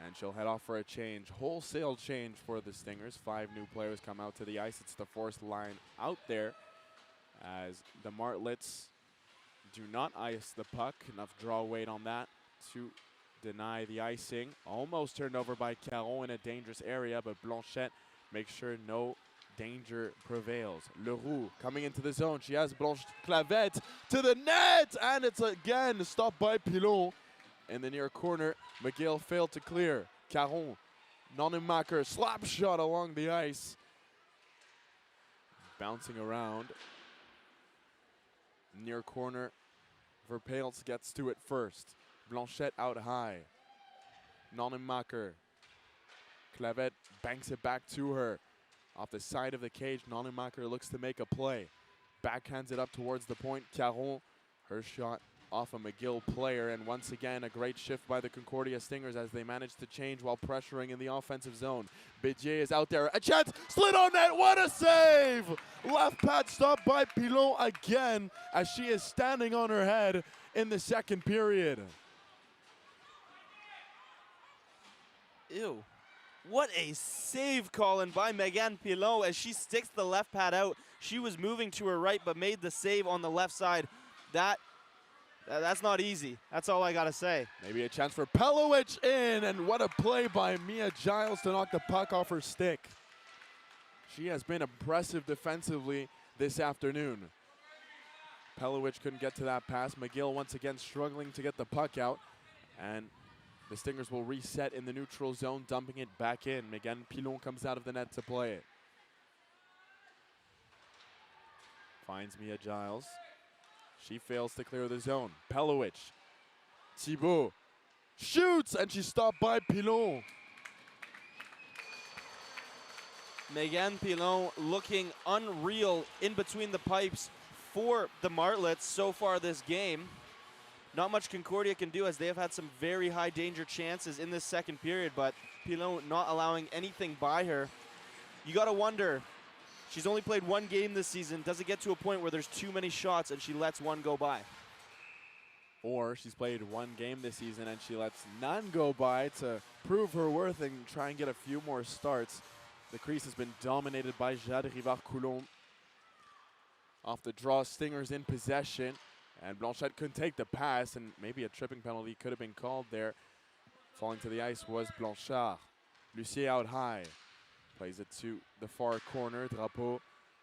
And she'll head off for a change. Wholesale change for the Stingers. 5 new players come out to the ice. It's the fourth line out there as the Martlets do not ice the puck. Enough draw weight on that to deny the icing. Almost turned over by Caron in a dangerous area, but Blanchette makes sure no danger prevails. Leroux coming into the zone. She has Blanche Clavette to the net, and it's again stopped by Pilon. In the near corner, McGill failed to clear. Caron, Nonemacher, slap shot along the ice. Bouncing around. Near corner, Verpales gets to it first. Blanchette out high. Nonemacher. Clavette banks it back to her. Off the side of the cage, Nonemacher looks to make a play. Backhands it up towards the point. Caron, her shot off a McGill player, and once again a great shift by the Concordia Stingers as they manage to change while pressuring in the offensive zone. Bédier is out there, a chance, slid on net, what a save! Left pad stopped by Pilon again as she is standing on her head in the second period. Ew. What a save, Colin, by Megan Pilon as she sticks the left pad out. She was moving to her right but made the save on the left side. That's not easy. That's all I got to say. Maybe a chance for Pelowich in, and what a play by Mia Giles to knock the puck off her stick. She has been impressive defensively this afternoon. Pelowich couldn't get to that pass. McGill once again struggling to get the puck out, and the Stingers will reset in the neutral zone, dumping it back in. Megan Pilon comes out of the net to play it. Finds Mia Giles. She fails to clear the zone. Pelowich. Thibault. Shoots, and she's stopped by Pilon. Megan Pilon looking unreal in between the pipes for the Martlets so far this game. Not much Concordia can do as they have had some very high danger chances in this second period, but Pilon not allowing anything by her. You gotta wonder, she's only played one game this season. Does it get to a point where there's too many shots and she lets one go by? Or she's played one game this season and she lets none go by to prove her worth and try and get a few more starts. The crease has been dominated by Jade Rivard-Coulombe. Off the draw, Stingers in possession. And Blanchette couldn't take the pass, and maybe a tripping penalty could have been called there. Falling to the ice was Blanchard. Lucier out high. Plays it to the far corner. Drapeau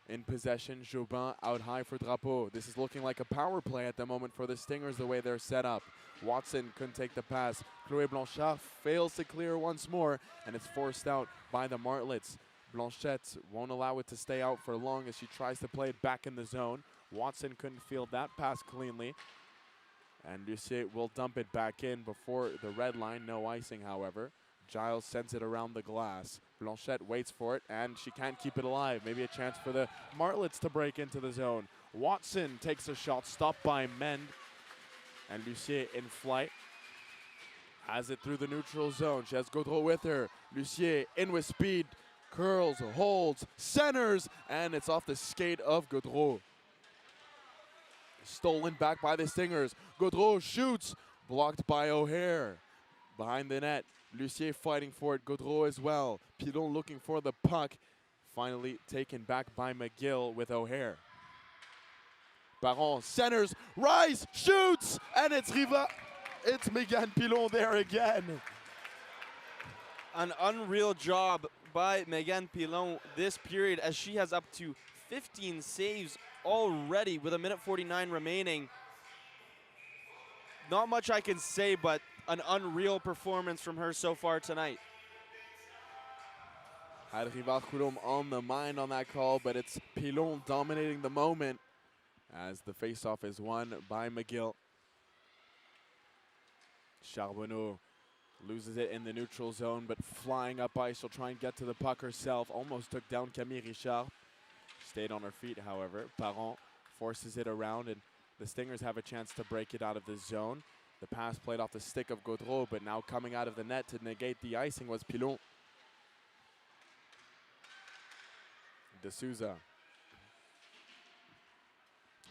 in possession. Jobin out high for Drapeau. This is looking like a power play at the moment for the Stingers, the way they're set up. Watson couldn't take the pass. Chloé Blanchard fails to clear once more, and it's forced out by the Martlets. Blanchette won't allow it to stay out for long as she tries to play it back in the zone. Watson couldn't field that pass cleanly. And Lucier will dump it back in before the red line. No icing, however. Giles sends it around the glass. Blanchette waits for it, and she can't keep it alive. Maybe a chance for the Martlets to break into the zone. Watson takes a shot, stopped by Mend. And Lucier in flight. Has it through the neutral zone. She has Gaudreau with her. Lucier in with speed. Curls, holds, centers, and it's off the skate of Gaudreau. Stolen back by the Stingers. Gaudreau shoots, blocked by O'Hare. Behind the net, Lucier fighting for it, Gaudreau as well. Pilon looking for the puck. Finally taken back by McGill with O'Hare. Baron centers, Rice shoots, and it's Megan Pilon there again. An unreal job by Megan Pilon this period as she has up to 15 saves already with 1:49 remaining. Not much I can say, but an unreal performance from her so far tonight. Had Rivard-Coulombe on the mind on that call, but it's Pilon dominating the moment as the faceoff is won by McGill. Charbonneau loses it in the neutral zone, but flying up ice, she'll try and get to the puck herself. Almost took down Camille Richard. Stayed on her feet, however. Parent forces it around, and the Stingers have a chance to break it out of the zone. The pass played off the stick of Gaudreau, but now coming out of the net to negate the icing was Pilon. De Souza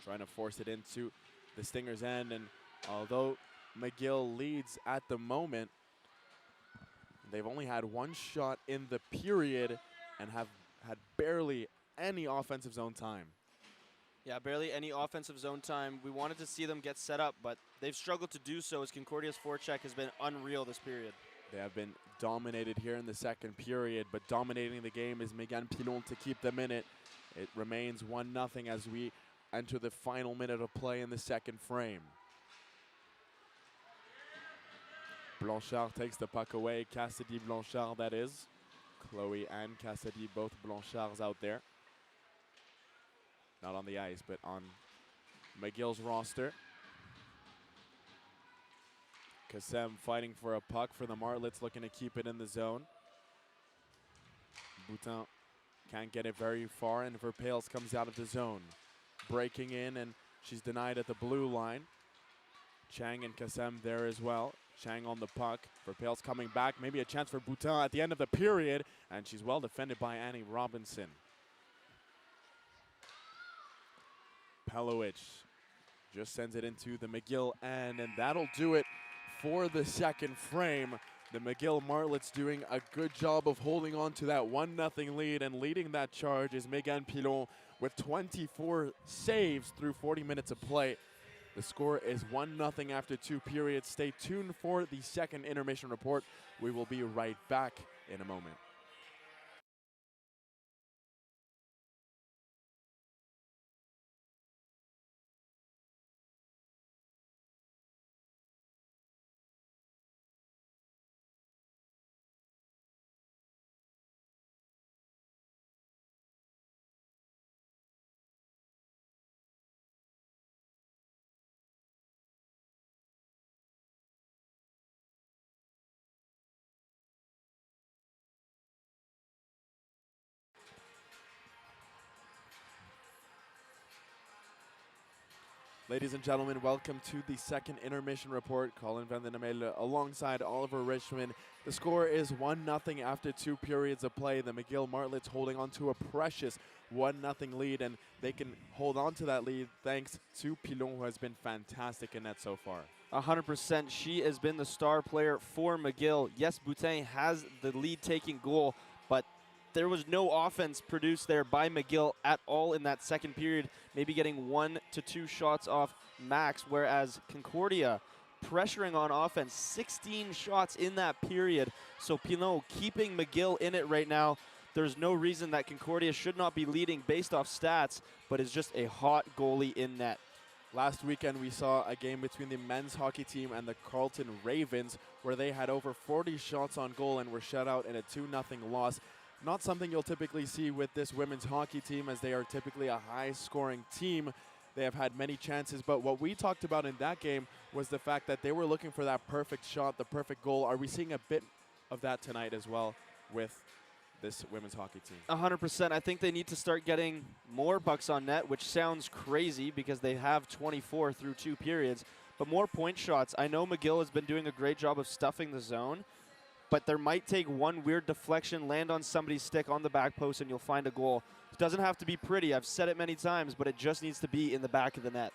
trying to force it into the Stingers' end, and although McGill leads at the moment, they've only had one shot in the period and have had barely any offensive zone time. Yeah, barely any offensive zone time. We wanted to see them get set up, but they've struggled to do so as Concordia's forecheck has been unreal this period. They have been dominated here in the second period, but dominating the game is Megan Pilon to keep them in it. It remains 1-0 as we enter the final minute of play in the second frame. Blanchard takes the puck away. Cassidy Blanchard, that is. Chloe and Cassidy, both Blanchards out there. Not on the ice, but on McGill's roster. Kassem fighting for a puck for the Martlets, looking to keep it in the zone. Boutin can't get it very far, and Verpales comes out of the zone. Breaking in, and she's denied at the blue line. Chang and Kassem there as well. Chang on the puck. Verpales coming back. Maybe a chance for Boutin at the end of the period, and she's well defended by Annie Robinson. Pelowich just sends it into the McGill end, and that'll do it for the second frame. The McGill Martlets doing a good job of holding on to that 1-0 lead, and leading that charge is Megan Pilon with 24 saves through 40 minutes of play. The score is 1-0 after 2 periods. Stay tuned for the second intermission report. We will be right back in a moment. Ladies and gentlemen, welcome to the second intermission report. Colin Van den Amel alongside Oliver Richmond. The score is 1-0 after 2 periods of play. The McGill Martlets holding on to a precious 1-0 lead, and they can hold on to that lead thanks to Pilon, who has been fantastic in net so far. 100%. She has been the star player for McGill. Yes, Boutin has the lead-taking goal, but there was no offense produced there by McGill at all in that second period, maybe getting 1 to 2 shots off max, whereas Concordia pressuring on offense, 16 shots in that period. So Pilon keeping McGill in it right now. There's no reason that Concordia should not be leading based off stats, but is just a hot goalie in net. Last weekend, we saw a game between the men's hockey team and the Carleton Ravens, where they had over 40 shots on goal and were shut out in a 2-0 loss. Not something you'll typically see with this women's hockey team, as they are typically a high-scoring team. They have had many chances, but what we talked about in that game was the fact that they were looking for that perfect shot, the perfect goal. Are we seeing a bit of that tonight as well with this women's hockey team? 100%. I think they need to start getting more pucks on net, which sounds crazy because they have 24 through 2 periods, but more point shots. I know McGill has been doing a great job of stuffing the zone, but there might take one weird deflection, land on somebody's stick on the back post, and you'll find a goal. It doesn't have to be pretty. I've said it many times, but it just needs to be in the back of the net.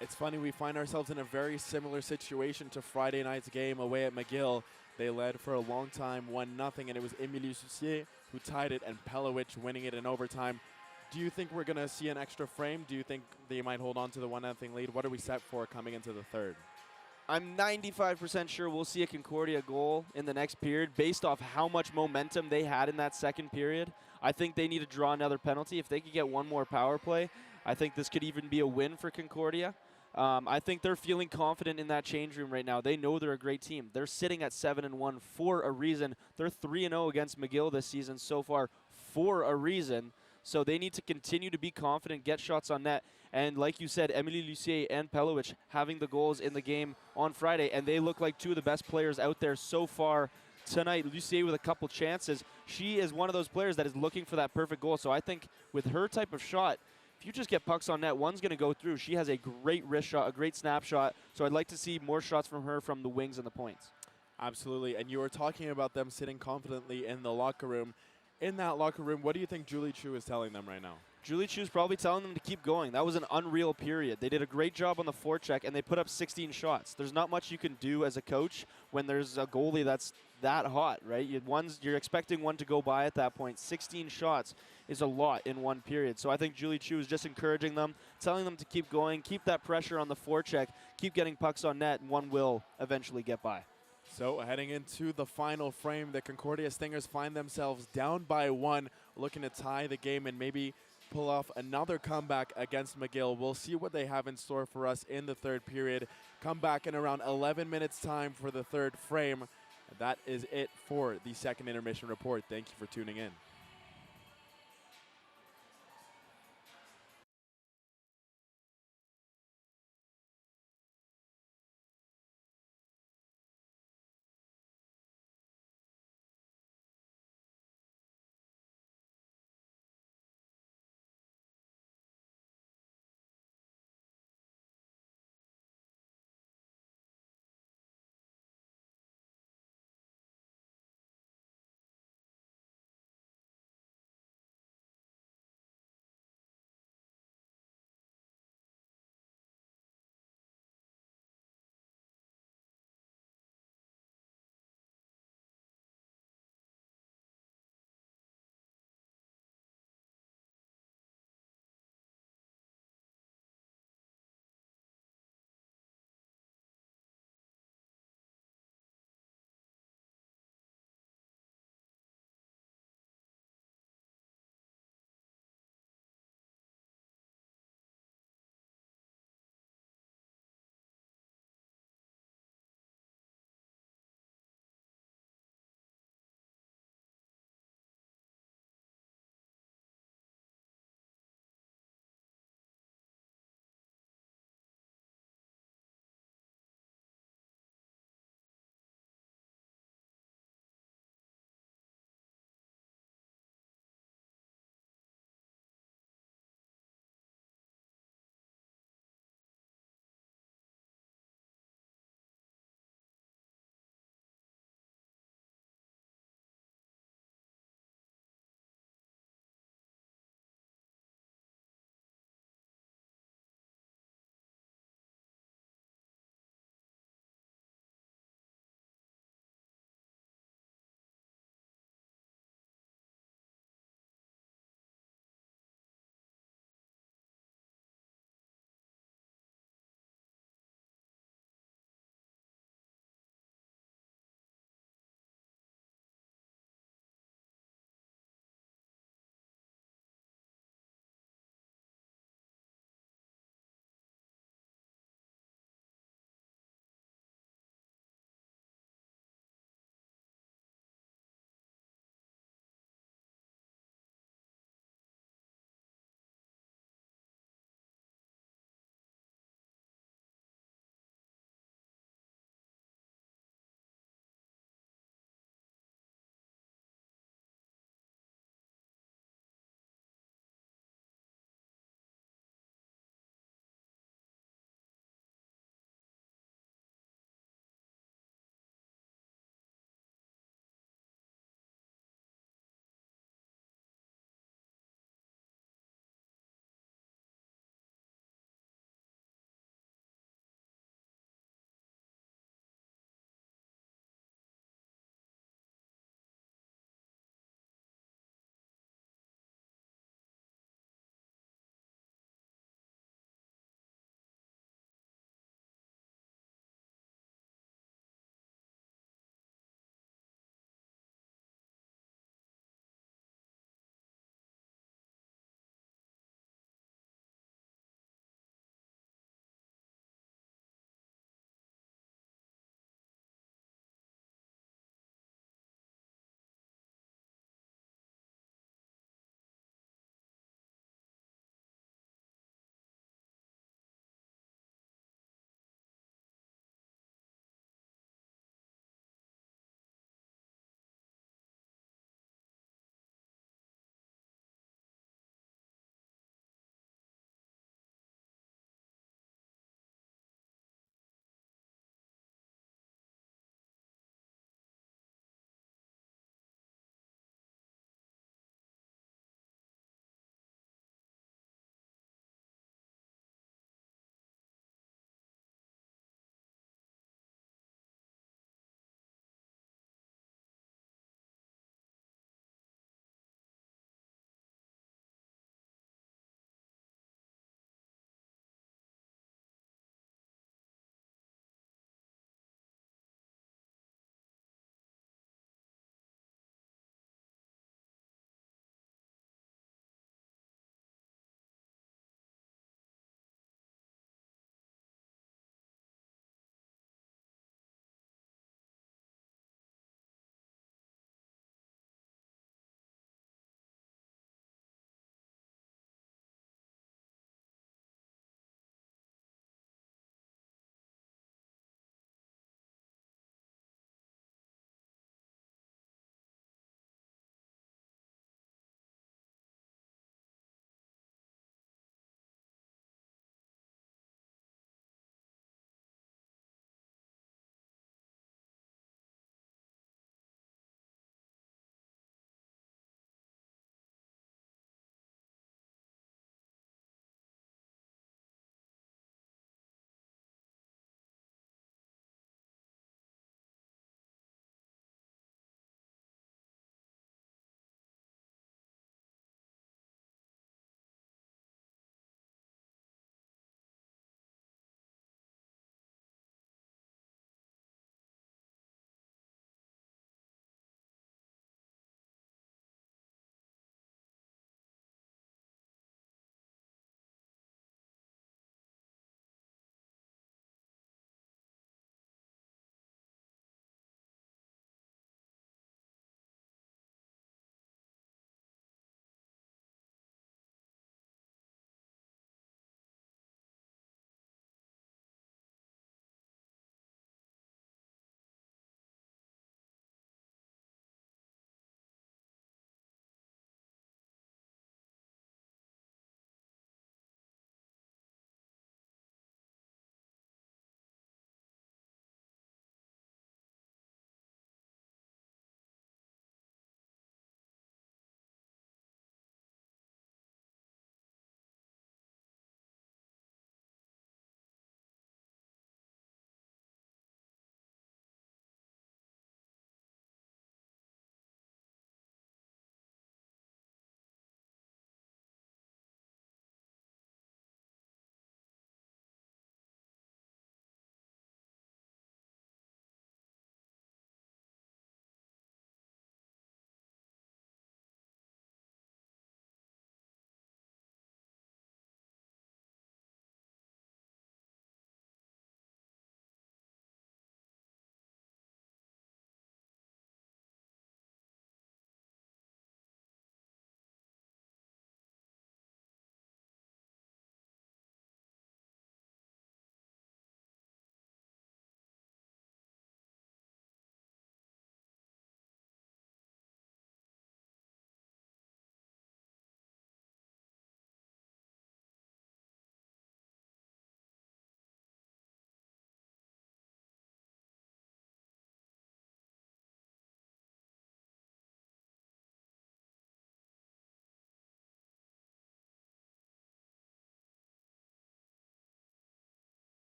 It's funny, we find ourselves in a very similar situation to Friday night's game away at McGill. They led for a long time, 1-0, and it was Emilie Soucier who tied it, and Pelowich winning it in overtime. Do you think we're going to see an extra frame? Do you think they might hold on to the 1-0 lead? What are we set for coming into the third? I'm 95% sure we'll see a Concordia goal in the next period based off how much momentum they had in that second period. I think they need to draw another penalty. If they could get one more power play, I think this could even be a win for Concordia. I think they're feeling confident in that change room right now. They know they're a great team. They're sitting at 7-1 for a reason. They're 3-0 against McGill this season so far for a reason. So they need to continue to be confident, get shots on net. And like you said, Emilie Lucier and Pelowich having the goals in the game on Friday, and they look like two of the best players out there so far tonight. Lucier with a couple chances. She is one of those players that is looking for that perfect goal. So I think with her type of shot, if you just get pucks on net, one's going to go through. She has a great wrist shot, a great snapshot. So I'd like to see more shots from her from the wings and the points. Absolutely. And you were talking about them sitting confidently in the locker room. In that locker room, what do you think Julie Chu is telling them right now? Julie Chu's probably telling them to keep going. That was an unreal period. They did a great job on the forecheck, and they put up 16 shots. There's not much you can do as a coach when there's a goalie that's that hot, right? You're expecting one to go by at that point. 16 shots is a lot in one period. So I think Julie Chu is just encouraging them, telling them to keep going, keep that pressure on the forecheck, keep getting pucks on net, and one will eventually get by. So heading into the final frame, the Concordia Stingers find themselves down by 1, looking to tie the game and maybe pull off another comeback against McGill. We'll see what they have in store for us in the third period. Come back in around 11 minutes time for the third frame. That is it for the second intermission report. Thank you for tuning in.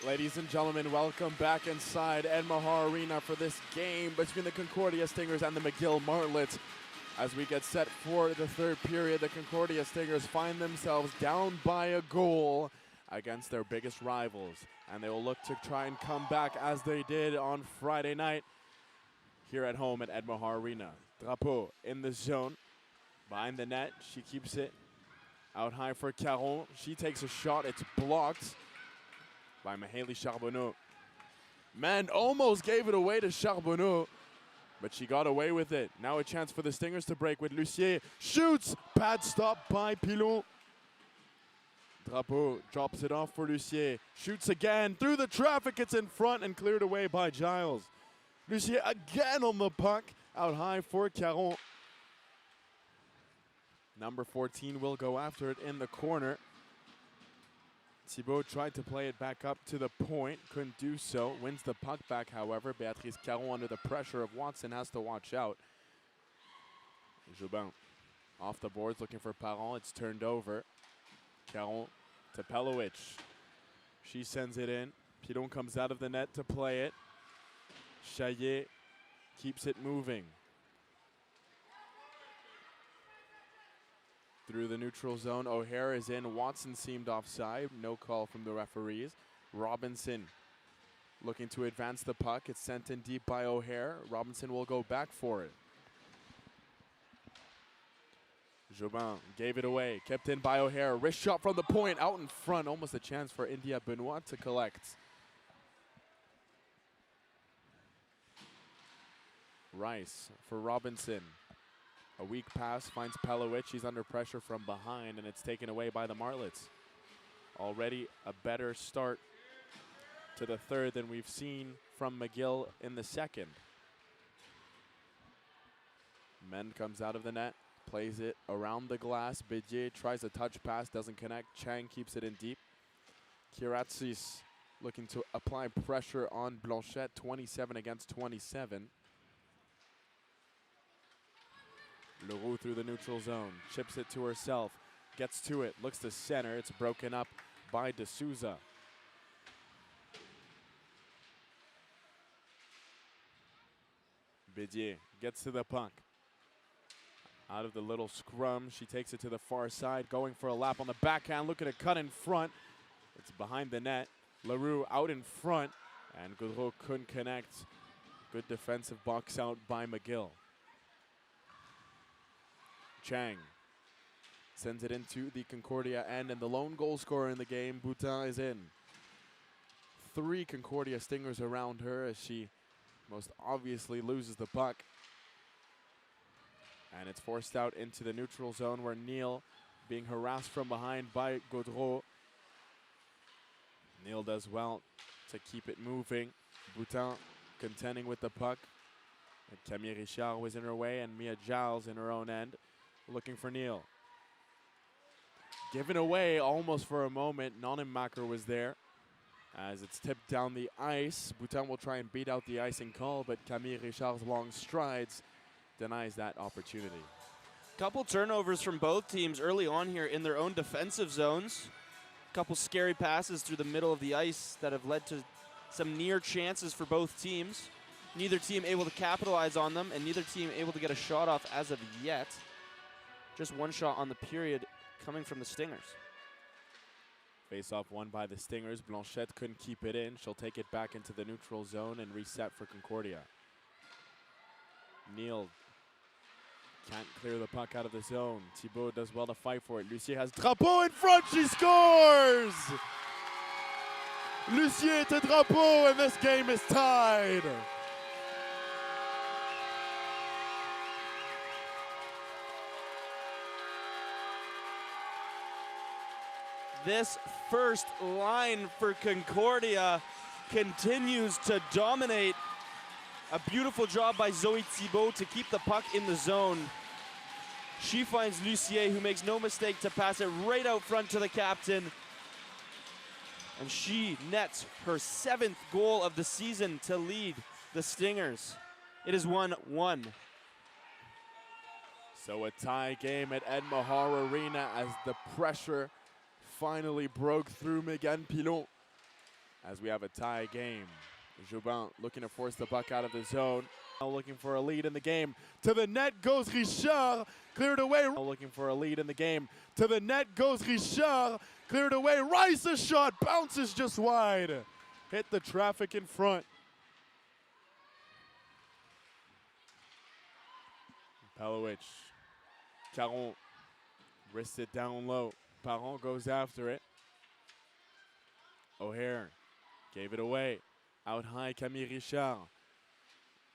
Ladies and gentlemen, welcome back inside Ed Mahar Arena for this game between the Concordia Stingers and the McGill Martlets. As we get set for the third period, the Concordia Stingers find themselves down by a goal against their biggest rivals, and they will look to try and come back as they did on Friday night here at home at Ed Mahar Arena. Drapeau in the zone, behind the net. She keeps it out high for Caron. She takes a shot. It's blocked by Mahaley Charbonneau. Man almost gave it away to Charbonneau, but she got away with it. Now a chance for the Stingers to break with Lucier. Shoots! Pad stop by Pilon. Drapeau drops it off for Lucier. Shoots again through the traffic. It's in front and cleared away by Giles. Lucier again on the puck. Out high for Caron. Number 14 will go after it in the corner. Thibault tried to play it back up to the point, couldn't do so. Wins the puck back, however. Béatrice Caron, under the pressure of Watson, has to watch out. Jobin off the boards looking for Parent. It's turned over. Caron to Pelovic. She sends it in. Pilon comes out of the net to play it. Chaillet keeps it moving. Through the neutral zone, O'Hare is in. Watson seemed offside. No call from the referees. Robinson looking to advance the puck. It's sent in deep by O'Hare. Robinson will go back for it. Jobin gave it away. Kept in by O'Hare. Wrist shot from the point. Out in front. Almost a chance for India Benoit to collect. Rice for Robinson. A weak pass finds Pelovic. He's under pressure from behind, and it's taken away by the Martlets. Already a better start to the third than we've seen from McGill in the second. Men comes out of the net, plays it around the glass. Bédier tries a touch pass, doesn't connect. Chang keeps it in deep. Kiratsis looking to apply pressure on Blanchette, 27 against 27. Leroux through the neutral zone, chips it to herself, gets to it, looks to center. It's broken up by D'Souza. Bédier gets to the puck. Out of the little scrum, she takes it to the far side, going for a lap on the backhand, looking to cut in front. It's behind the net. Leroux out in front, and Goudreau couldn't connect. Good defensive box out by McGill. Chang sends it into the Concordia end, and the lone goal scorer in the game, Boutin, is in. 3 Concordia Stingers around her as she most obviously loses the puck. And it's forced out into the neutral zone where Neal being harassed from behind by Gaudreau. Neal does well to keep it moving. Boutin contending with the puck. And Camille Richard was in her way, and Mia Giles in her own end. Looking for Neal. Given away almost for a moment. Nonemaker was there. As it's tipped down the ice, Boutin will try and beat out the icing call, but Camille Richard's long strides denies that opportunity. Couple turnovers from both teams early on here in their own defensive zones. Couple scary passes through the middle of the ice that have led to some near chances for both teams. Neither team able to capitalize on them, and neither team able to get a shot off as of yet. Just one shot on the period coming from the Stingers. Face-off won by the Stingers. Blanchette couldn't keep it in. She'll take it back into the neutral zone and reset for Concordia. Neal can't clear the puck out of the zone. Thibault does well to fight for it. Lucier has Drapeau in front. She scores! Lucier to Drapeau, and this game is tied. This first line for Concordia continues to dominate. A beautiful job by Zoe Thibault to keep the puck in the zone. She finds Lucier, who makes no mistake to pass it right out front to the captain. And she nets her 7th goal of the season to lead the Stingers. It is 1-1. So a tie game at Ed Mahar Arena as the pressure finally broke through Megan Pilon. as we have a tie game. Jobin looking to force the puck out of the zone. Now looking for a lead in the game. To the net goes Richard. Cleared away. Now looking for a lead in the game. To the net goes Richard. Cleared away. Rice's shot bounces just wide. Hit the traffic in front. Palowicz. Caron wrists it down low. Parent goes after it. O'Hare gave it away. Out high, Camille Richard.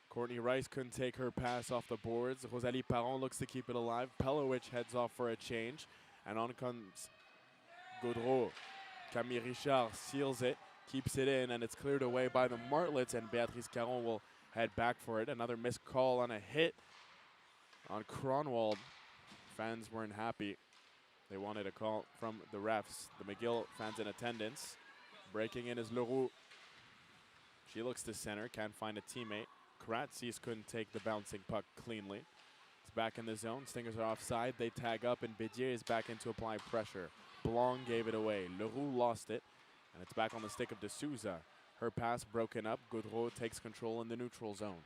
Courtney Rice couldn't take her pass off the boards. Rosalie Parent looks to keep it alive. Palowicz heads off for a change. And on comes Gaudreau. Camille Richard seals it, keeps it in, and it's cleared away by the Martlets, and Béatrice Caron will head back for it. Another missed call on a hit on Cronwald. Fans weren't happy. They wanted a call from the refs. The McGill fans in attendance. Breaking in is Leroux. She looks to center, can't find a teammate. Karatzis couldn't take the bouncing puck cleanly. It's back in the zone. Stingers are offside. They tag up, and Bédier is back in to apply pressure. Blanc gave it away. Leroux lost it, and it's back on the stick of D'Souza. Her pass broken up. Gaudreau takes control in the neutral zone.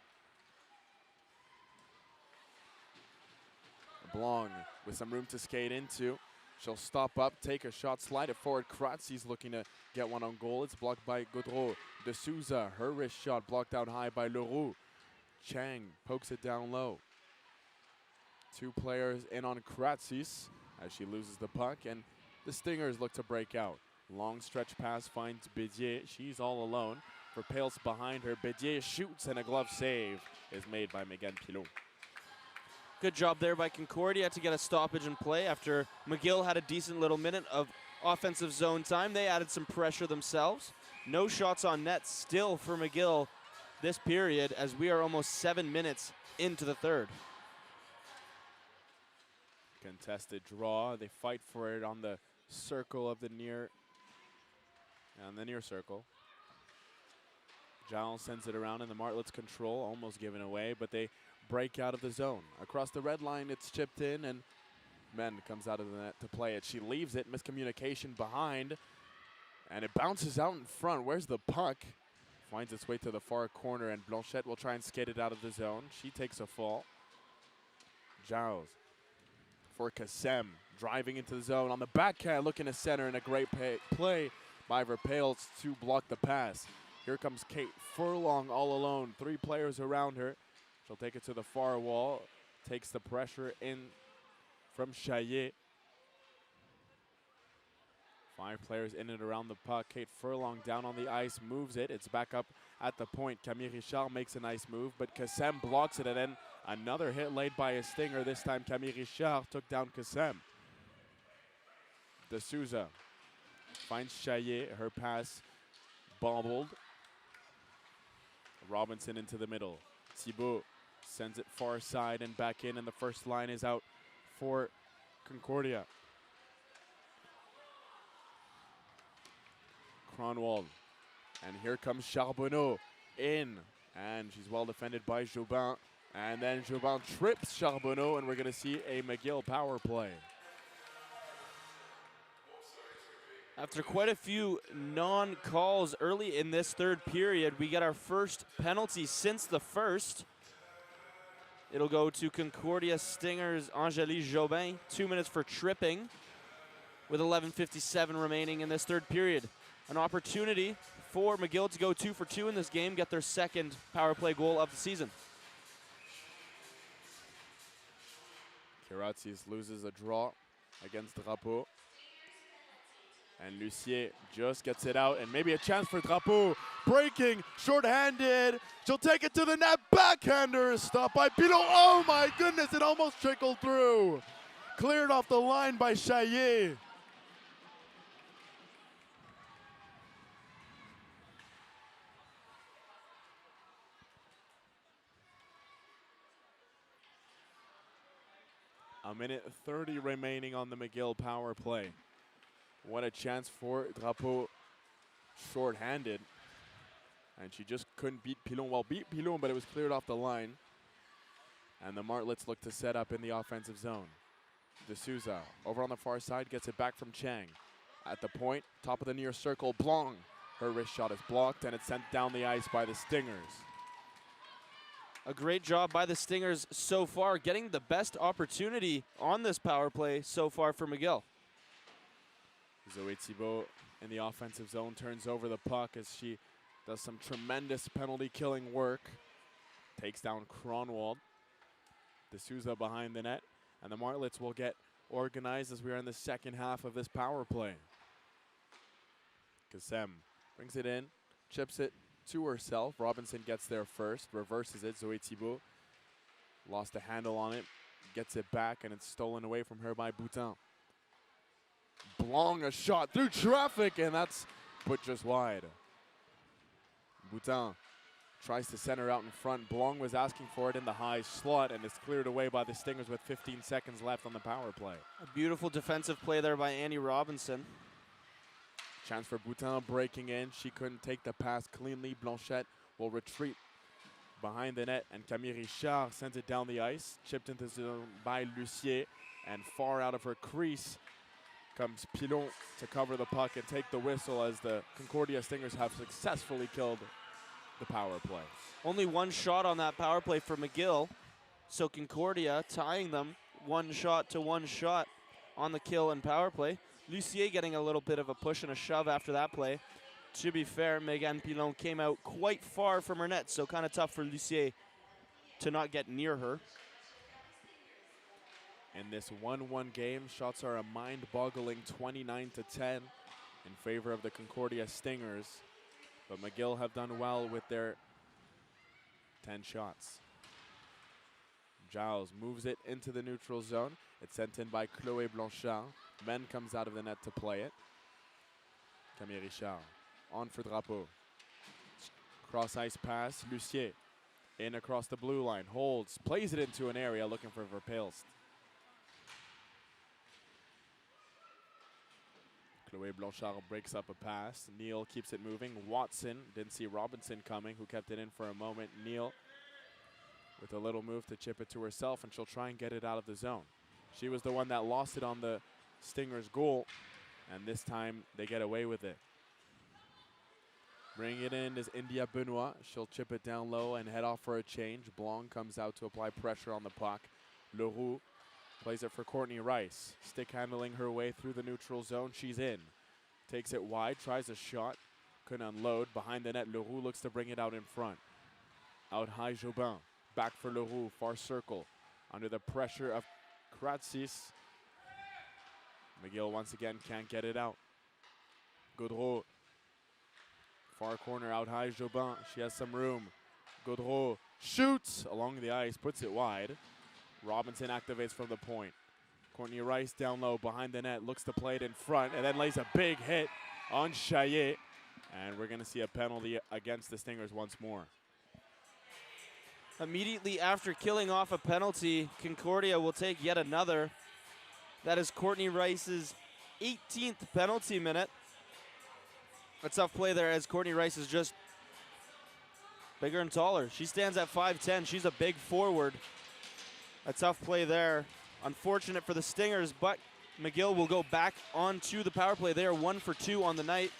Blanc with some room to skate into. She'll stop up, take a shot, slide it forward. Karatzis looking to get one on goal. It's blocked by Gaudreau. D'Souza, her wrist shot blocked out high by Leroux. Chang pokes it down low. Two players in on Karatzis as she loses the puck, and the Stingers look to break out. Long stretch pass finds Bédier. She's all alone. For Pales behind her, Bédier shoots, and a glove save is made by Megan Pilot. Good job there by Concordia to get a stoppage in play after McGill had a decent little minute of offensive zone time. They added some pressure themselves. No shots on net still for McGill this period, as we are almost 7 minutes into the third. Contested draw. They fight for it on the circle of the near circle. Giles sends it around in the Martlets' control, almost given away, but they break out of the zone. Across the red line, it's chipped in, and Men comes out of the net to play it. She leaves it, miscommunication behind, and it bounces out in front. Where's the puck? Finds its way to the far corner, and Blanchette will try and skate it out of the zone. She takes a fall. Giles for Kassem, driving into the zone on the backhand, looking to center, and a great play by Verpales to block the pass. Here comes Kate Furlong all alone. 3 players around her. She'll take it to the far wall, takes the pressure in from Chaillet. 5 players in and around the puck. Kate Furlong down on the ice, moves it. It's back up at the point. Camille Richard makes a nice move, but Kassem blocks it, and then another hit laid by a Stinger. This time Camille Richard took down Kassem. D'Souza finds Chaillet. Her pass bobbled. Robinson into the middle. Thibault sends it far side and back in, and the first line is out for Concordia. Cronwald, and here comes Charbonneau in, and she's well defended by Jobin, and then Jobin trips Charbonneau, and we're going to see a McGill power play. After quite a few non-calls early in this third period, we get our first penalty since the first. It'll go to Concordia Stingers Angélique Jobin. 2 minutes for tripping with 11:57 remaining in this third period. An opportunity for McGill to go 2 for 2 in this game, get their second power play goal of the season. Karatzis loses a draw against Drapeau. And Lucier just gets it out, and maybe a chance for Drapeau. Breaking, short-handed. She'll take it to the net. Backhander stopped by Pilot. Oh my goodness, it almost trickled through. Cleared off the line by Chaillet. A minute 30 remaining on the McGill power play. What a chance for Drapeau, short-handed. And she just couldn't beat Pilon. Well, beat Pilon, but it was cleared off the line. And the Martlets look to set up in the offensive zone. D'Souza over on the far side gets it back from Chang. At the point, top of the near circle, Blanc. Her wrist shot is blocked, and it's sent down the ice by the Stingers. A great job by the Stingers so far, getting the best opportunity on this power play so far for McGill. Zoe Thibault in the offensive zone turns over the puck as she does some tremendous penalty killing work. Takes down Cronwald. D'Souza behind the net. And the Martlets will get organized as we are in the second half of this power play. Kassem brings it in, chips it to herself. Robinson gets there first, reverses it. Zoe Thibault lost a handle on it, gets it back, and it's stolen away from her by Boutin. Blong a shot through traffic, and that's put just wide. Boutin tries to center out in front. Blong was asking for it in the high slot, and it's cleared away by the Stingers with 15 seconds left on the power play. A beautiful defensive play there by Annie Robinson. Chance for Boutin breaking in. She couldn't take the pass cleanly. Blanchette will retreat behind the net, and Camille Richard sends it down the ice. Chipped into the zone by Lucier, and far out of her crease comes Pilon to cover the puck and take the whistle as the Concordia Stingers have successfully killed the power play. Only one shot on that power play for McGill, so Concordia tying them 1 shot to 1 shot on the kill and power play. Lucier getting a little bit of a push and a shove after that play. To be fair, Megan Pilon came out quite far from her net, so kind of tough for Lucier to not get near her. In this 1-1 game, shots are a mind-boggling 29-10 in favor of the Concordia Stingers. But McGill have done well with their 10 shots. Giles moves it into the neutral zone. It's sent in by Chloé Blanchard. Men comes out of the net to play it. Camille Richard on for Drapeau. Cross ice pass, Lucier in across the blue line, holds, plays it into an area looking for Verpilst. Chloé Blanchard breaks up a pass. Neal keeps it moving. Watson didn't see Robinson coming, who kept it in for a moment. Neal with a little move to chip it to herself, and she'll try and get it out of the zone. She was the one that lost it on the Stingers' goal, and this time they get away with it. Bringing it in is India Benoit. She'll chip it down low and head off for a change. Blanc comes out to apply pressure on the puck. Leroux plays it for Courtney Rice. Stick handling her way through the neutral zone. She's in. Takes it wide, tries a shot. Couldn't unload. Behind the net, Leroux looks to bring it out in front. Out high, Jobin. Back for Leroux, far circle. Under the pressure of Kratsis. McGill once again can't get it out. Gaudreau. Far corner, out high, Jobin. She has some room. Gaudreau shoots along the ice, puts it wide. Robinson activates from the point. Courtney Rice down low behind the net, looks to play it in front, and then lays a big hit on Chaillet. And we're going to see a penalty against the Stingers once more. Immediately after killing off a penalty, Concordia will take yet another. That is Courtney Rice's 18th penalty minute. A tough play there as Courtney Rice is just bigger and taller. She stands at 5'10". She's a big forward. A tough play there. Unfortunate for the Stingers, but McGill will go back onto the power play. They are 1 for 2 on the night.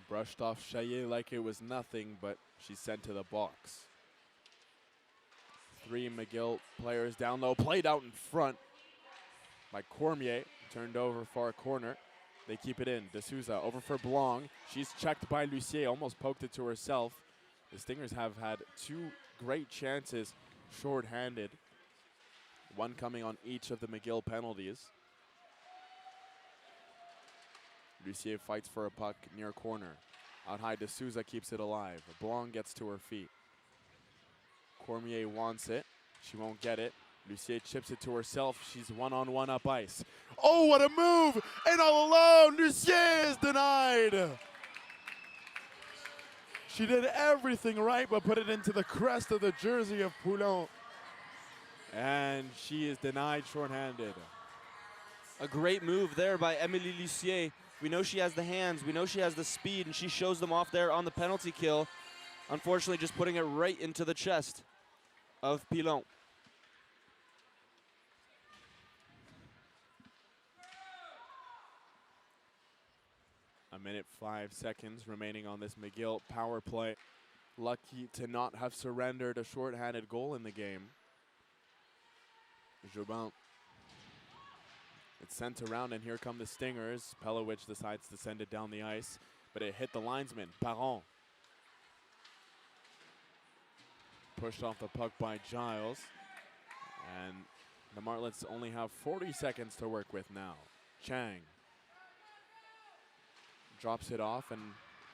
Brushed off Chaillet like it was nothing, but she's sent to the box. 3 McGill players down low, played out in front by Cormier. Turned over far corner. They keep it in. D'Souza over for Blanc. She's checked by Lucier, almost poked it to herself. The Stingers have had 2 great chances short-handed. One coming on each of the McGill penalties. Lucier fights for a puck near corner. Out high, D'Souza keeps it alive. Blanc gets to her feet. Cormier wants it. She won't get it. Lucier chips it to herself. She's one-on-one up ice. Oh, what a move! And all alone, Lucier is denied. She did everything right, but put it into the crest of the jersey of Poulon. And she is denied shorthanded. A great move there by Emilie Lucier. We know she has the hands, we know she has the speed, and she shows them off there on the penalty kill. Unfortunately, just putting it right into the chest of Pilon. A minute 5 seconds remaining on this McGill power play. Lucky to not have surrendered a shorthanded goal in the game. Jobin. It's sent around, and here come the Stingers. Pelowicz decides to send it down the ice, but it hit the linesman, Parent. Pushed off the puck by Giles. And the Martlets only have 40 seconds to work with now. Chang drops it off, and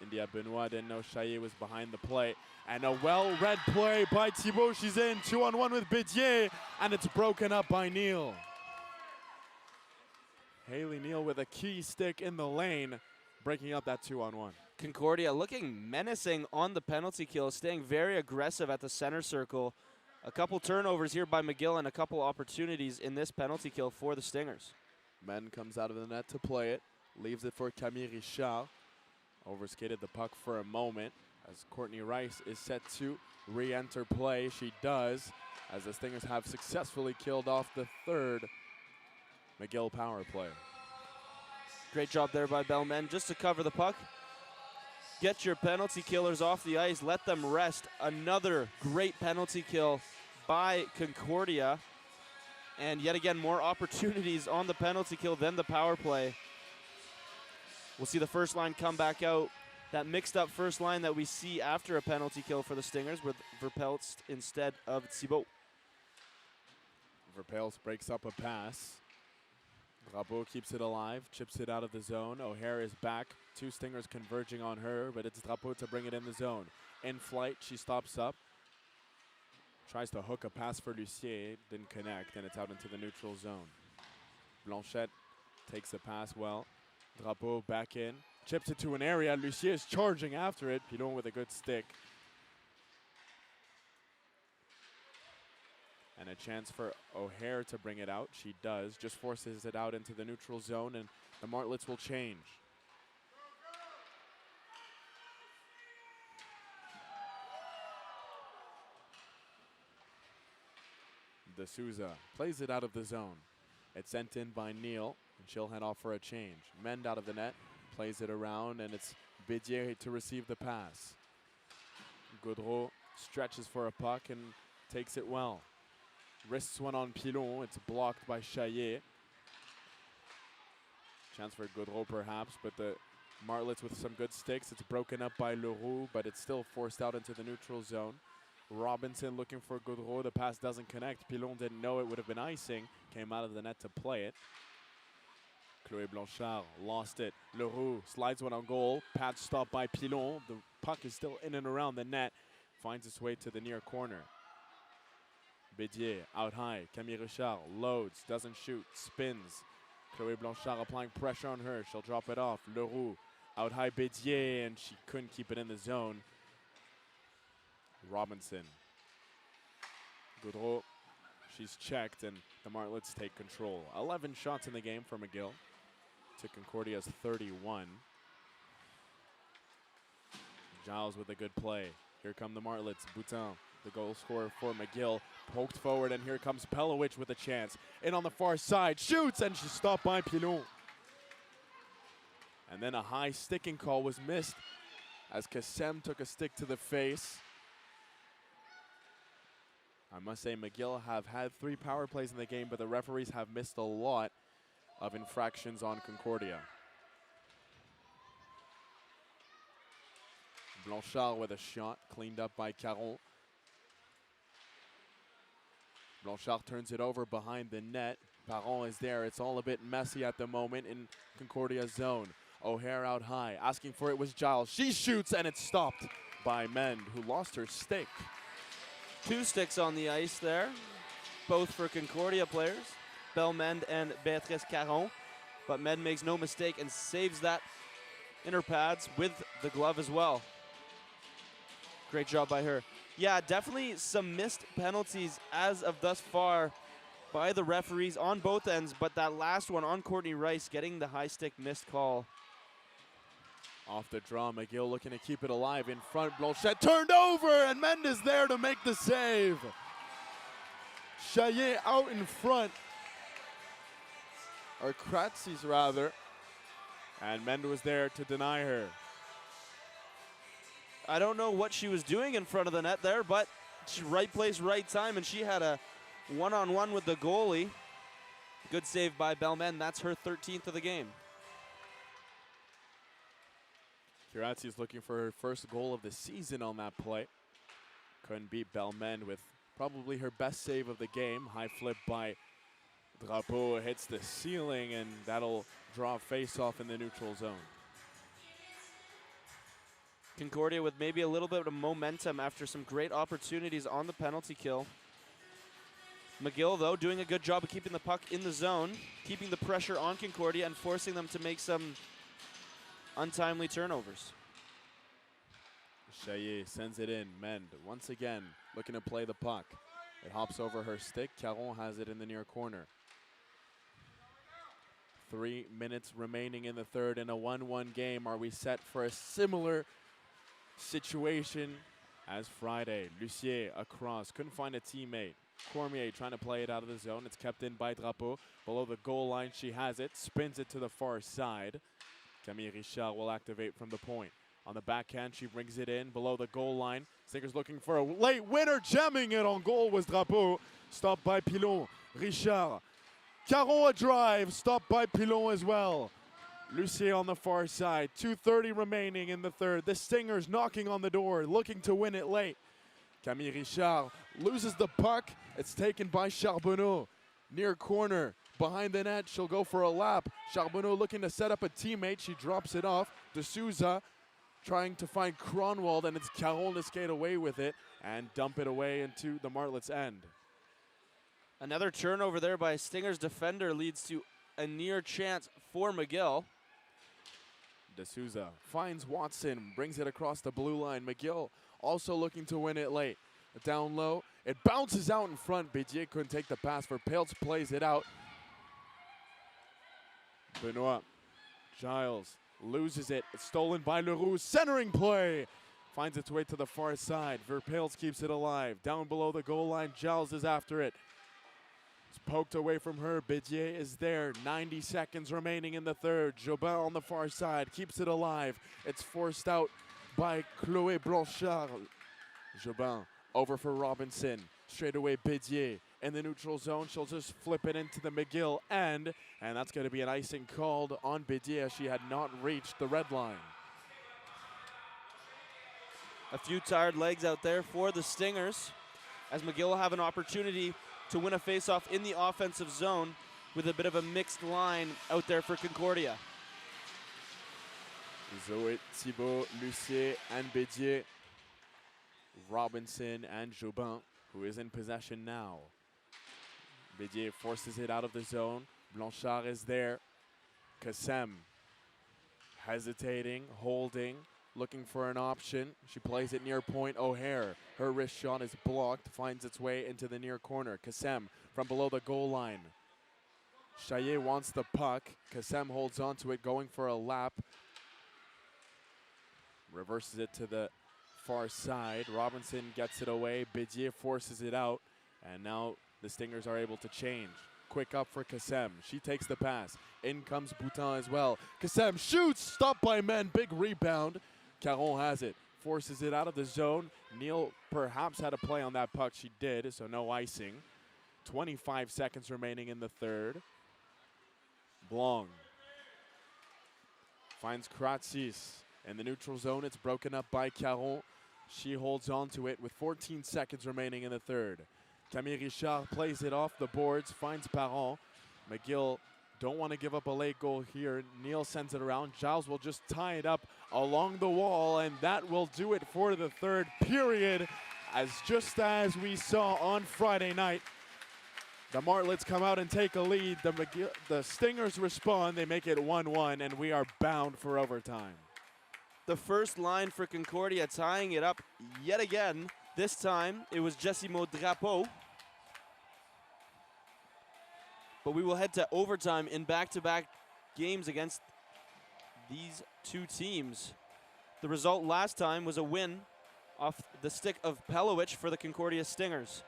India Benoit didn't know Chaillet was behind the play. And a well-read play by Thibault. She's in 2-on-1 with Bédier, and it's broken up by Neal. Haley Neal with a key stick in the lane, breaking up that 2-on-1. Concordia looking menacing on the penalty kill, staying very aggressive at the center circle. A couple turnovers here by McGill and a couple opportunities in this penalty kill for the Stingers. Men comes out of the net to play it, leaves it for Camille Richard. Overskated the puck for a moment as Courtney Rice is set to re-enter play. She does, as the Stingers have successfully killed off the third McGill power play. Great job there by Belmen just to cover the puck. Get your penalty killers off the ice, let them rest. Another great penalty kill by Concordia. And yet again, more opportunities on the penalty kill than the power play. We'll see the first line come back out. That mixed up first line that we see after a penalty kill for the Stingers with Verpelst instead of Thibault. Verpelst breaks up a pass. Drapeau keeps it alive, chips it out of the zone. O'Hare is back. Two Stingers converging on her, but it's Drapeau to bring it in the zone. In flight, she stops up. Tries to hook a pass for Lucier, didn't connect, and it's out into the neutral zone. Blanchette takes the pass well. Drapeau back in, chips it to an area. Lucier is charging after it. Pilon with a good stick. And a chance for O'Hare to bring it out. She does, just forces it out into the neutral zone, and the Martlets will change. De Souza plays it out of the zone. It's sent in by Neal, and she'll head off for a change. Mend out of the net, plays it around, and it's Bédier to receive the pass. Gaudreau stretches for a puck and takes it well. Wrists one on Pilon, it's blocked by Chaillet. Chance for Gaudreau perhaps, but the Martlets with some good sticks. It's broken up by Leroux, but it's still forced out into the neutral zone. Robinson looking for Gaudreau, the pass doesn't connect. Pilon didn't know it would have been icing, came out of the net to play it. Chloé Blanchard lost it. Leroux slides one on goal, patch stop by Pilon. The puck is still in and around the net, finds its way to the near corner. Bédier out high, Camille Richard loads, doesn't shoot, spins. Chloé Blanchard applying pressure on her, she'll drop it off. Leroux out high, Bédier, and she couldn't keep it in the zone. Robinson. Gaudreau, she's checked, and the Martlets take control. 11 shots in the game for McGill to Concordia's 31. Giles with a good play. Here come the Martlets. Boutin, the goal scorer for McGill, poked forward, and here comes Pelowicz with a chance. In on the far side, shoots, and she's stopped by Pilon. And then a high sticking call was missed as Kassem took a stick to the face. I must say McGill have had 3 power plays in the game, but the referees have missed a lot of infractions on Concordia. Blanchard with a shot, cleaned up by Caron. Blanchard turns it over behind the net. Parent is there. It's all a bit messy at the moment in Concordia's zone. O'Hare out high, asking for it was Giles. She shoots, and it's stopped by Mend, who lost her stick. 2 sticks on the ice there, both for Concordia players, Belmend and Beatrice Caron. But Mend makes no mistake and saves that inner pads with the glove as well. Great job by her. Yeah, definitely some missed penalties as of thus far by the referees on both ends, but that last one on Courtney Rice getting the high stick missed call. Off the draw, McGill looking to keep it alive in front. Blanchette turned over, and Mend is there to make the save. Chaillet out in front, or Kratzis rather, And Mend was there to deny her. I don't know what she was doing in front of the net there, but right place, right time, and she had a one-on-one with the goalie. Good save by Belmen. That's her 13th of the game. Kiratsi is looking for her first goal of the season on that play. Couldn't beat Belmen with probably her best save of the game. High flip by Drapeau hits the ceiling, and that'll draw a face-off in the neutral zone. Concordia with maybe a little bit of momentum after some great opportunities on the penalty kill. McGill, though, doing a good job of keeping the puck in the zone, keeping the pressure on Concordia and forcing them to make some untimely turnovers. Chaillet sends it in. Mend, once again, looking to play the puck. It hops over her stick. Caron has it in the near corner. 3 minutes remaining in the third in a 1-1 game. Are we set for a similar situation as Friday? Lucier across, couldn't find a teammate. Cormier trying to play it out of the zone. It's kept in by Drapeau. Below the goal line, she has it, spins it to the far side. Camille Richard will activate from the point. On the backhand, she brings it in below the goal line. Stinger's looking for a late winner, jamming it on goal was Drapeau. Stopped by Pilon. Richard. Caron a drive, stopped by Pilon as well. Lucier on the far side. 2:30 remaining in the third. The Stingers knocking on the door, looking to win it late. Camille Richard loses the puck. It's taken by Charbonneau. Near corner, behind the net, she'll go for a lap. Charbonneau looking to set up a teammate. She drops it off. De Souza trying to find Cronwald, and it's Caron to skate away with it and dump it away into the Martlets' end. Another turnover there by Stingers defender leads to a near chance for McGill. De Souza finds Watson, brings it across the blue line. McGill also looking to win it late. Down low, it bounces out in front. Bédier couldn't take the pass for Peltz, plays it out. Benoit, Giles loses it. It's stolen by Leroux. Centering play. Finds its way to the far side. Verpels keeps it alive. Down below the goal line, Giles is after it. It's poked away from her. Bédier is there. 90 seconds remaining in the third. Jobin on the far side keeps it alive. It's forced out by Chloé Blanchard. Jobin over for Robinson. Straight away Bédier in the neutral zone. She'll just flip it into the McGill end. And that's going to be an icing called on Bédier. She had not reached the red line. A few tired legs out there for the Stingers, as McGill will have an opportunity to win a faceoff in the offensive zone with a bit of a mixed line out there for Concordia. Zoé, Thibault, Lucier, and Bédier. Robinson and Jobin, who is in possession now. Bédier forces it out of the zone. Blanchard is there. Kassem hesitating, holding, looking for an option. She plays it near point. O'Hare, her wrist shot is blocked, finds its way into the near corner. Kassem from below the goal line. Chaillet wants the puck. Kassem holds on to it, going for a lap. Reverses it to the far side. Robinson gets it away. Bédier forces it out. And now the Stingers are able to change. Quick up for Kassem. She takes the pass. In comes Boutin as well. Kassem shoots. Stopped by men. Big rebound. Caron has it. Forces it out of the zone. Neal perhaps had a play on that puck. She did, so no icing. 25 seconds remaining in the third. Blanc finds Kratsis. In the neutral zone, it's broken up by Caron. She holds on to it with 14 seconds remaining in the third. Camille Richard plays it off the boards, finds Parent. McGill don't want to give up a late goal here. Neal sends it around. Giles will just tie it up along the wall, and that will do it for the third period. Just as we saw on Friday night, the Martlets come out and take a lead. The Stingers respond. They make it 1-1, and we are bound for overtime. The first line for Concordia tying it up yet again. This time it was Jessimo Drapeau. But we will head to overtime in back-to-back games against these two teams. The result last time was a win off the stick of Pelowicz for the Concordia Stingers.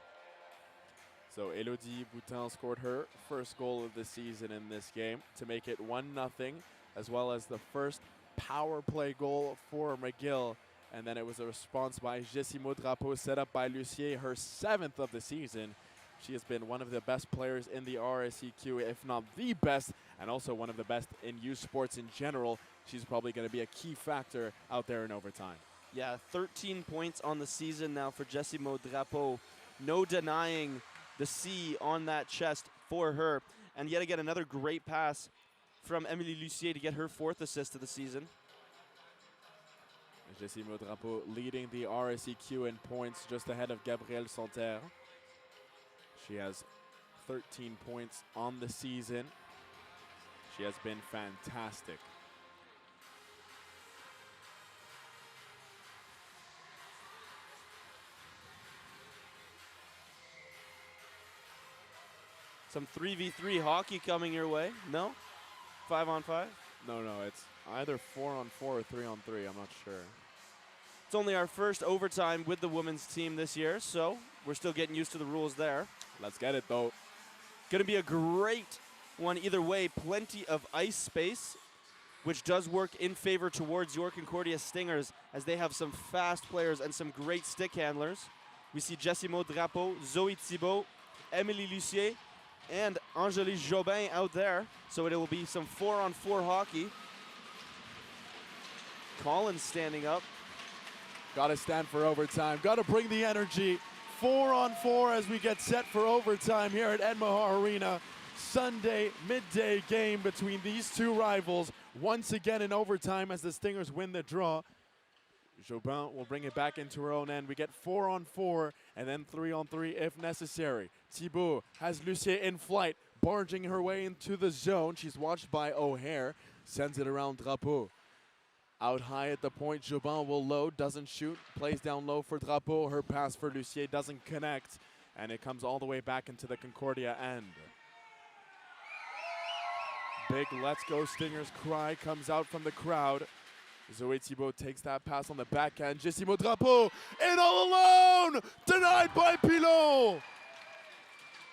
So Elodie Boutin scored her first goal of the season in this game to make it 1-0 as well as the first power play goal for McGill. And then it was a response by Jessimo Drapeau, set up by Lucier, her 7th of the season. She has been one of the best players in the RSEQ, if not the best, and also one of the best in youth sports in general. She's probably going to be a key factor out there in overtime. Yeah, 13 points on the season now for Jessimo Drapeau. No denying the C on that chest for her. And yet again, another great pass from Emilie Lucier to get her 4th assist of the season. Jessimo Drapeau leading the RSEQ in points, just ahead of Gabrielle Santerre. She has 13 points on the season. She has been fantastic. Some 3v3 hockey coming your way. No? 5-on-5? No, it's either 4-on-4 or 3-on-3. I'm not sure. It's only our first overtime with the women's team this year, so we're still getting used to the rules there. Let's get it, though. Going to be a great one either way. Plenty of ice space, which does work in favor towards your Concordia Stingers, as they have some fast players and some great stick handlers. We see Jessimo Drapeau, Zoe Thibault, Emilie Lucier, and Angélique Jobin out there. So it will be some 4-on-4 hockey. Collins standing up. Got to stand for overtime. Got to bring the energy. 4-on-4 as we get set for overtime here at Edmahar Arena. Sunday midday game between these two rivals. Once again in overtime as the Stingers win the draw. Jobin will bring it back into her own end. We get 4-on-4 and then 3-on-3 if necessary. Thibault has Lucier in flight, barging her way into the zone. She's watched by O'Hare. Sends it around Drapeau. Out high at the point, Jobin will load, doesn't shoot, plays down low for Drapeau. Her pass for Lucier doesn't connect, and it comes all the way back into the Concordia end. Big "Let's Go Stingers" cry comes out from the crowd. Zoe Thibault takes that pass on the backhand. Jessimo Drapeau in all alone, denied by Pilon.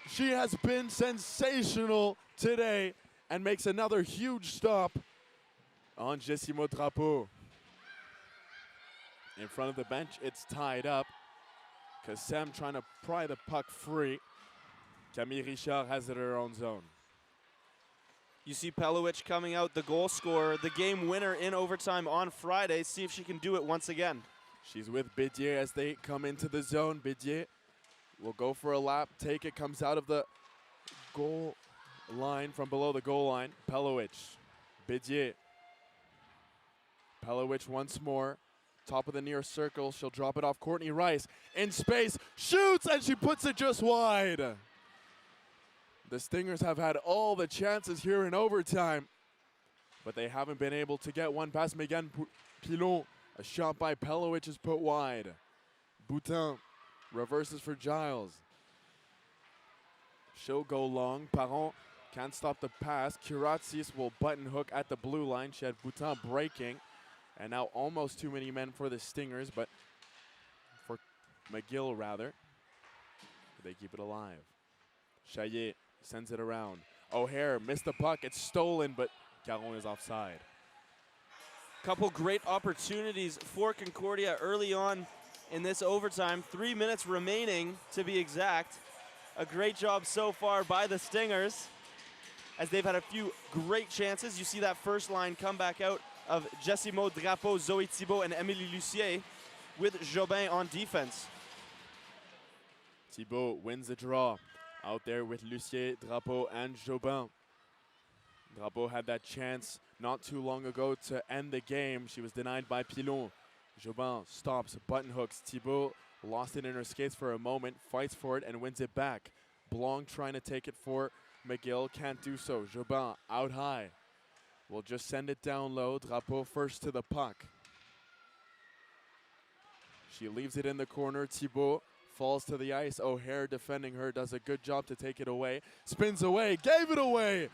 She has been sensational today and makes another huge stop on Jessimo Drapeau. In front of the bench, it's tied up. Kassem trying to pry the puck free. Camille Richard has it in her own zone. You see Pelowicz coming out, the goal scorer, the game winner in overtime on Friday. See if she can do it once again. She's with Bédier as they come into the zone. Bédier will go for a lap, take it, comes out of the goal line from below the goal line. Pelowicz, Bédier. Pelowicz once more, top of the near circle. She'll drop it off Courtney Rice. In space, shoots, and she puts it just wide. The Stingers have had all the chances here in overtime, but they haven't been able to get one past Megan Pilon. A shot by Pelowicz is put wide. Boutin reverses for Giles. She'll go long. Parent can't stop the pass. Kuratzis will button hook at the blue line. She had Boutin breaking. And now almost too many men for the Stingers, but for McGill rather. They keep it alive. Chaillet sends it around. O'Hare missed the puck. It's stolen, but Caron is offside. Couple great opportunities for Concordia early on in this overtime. 3 minutes remaining to be exact. A great job so far by the Stingers, as they've had a few great chances. You see that first line come back out of Jessimo Drapeau, Zoe Thibault, and Emilie Lucier, with Jobin on defense. Thibault wins the draw out there with Lucier, Drapeau, and Jobin. Drapeau had that chance not too long ago to end the game. She was denied by Pilon. Jobin stops, button hooks. Thibault lost it in her skates for a moment, fights for it, and wins it back. Blanc trying to take it for McGill, can't do so. Jobin out high. We'll just send it down low. Drapeau first to the puck. She leaves it in the corner. Thibault falls to the ice. O'Hare defending her, does a good job to take it away. Spins away, gave it away.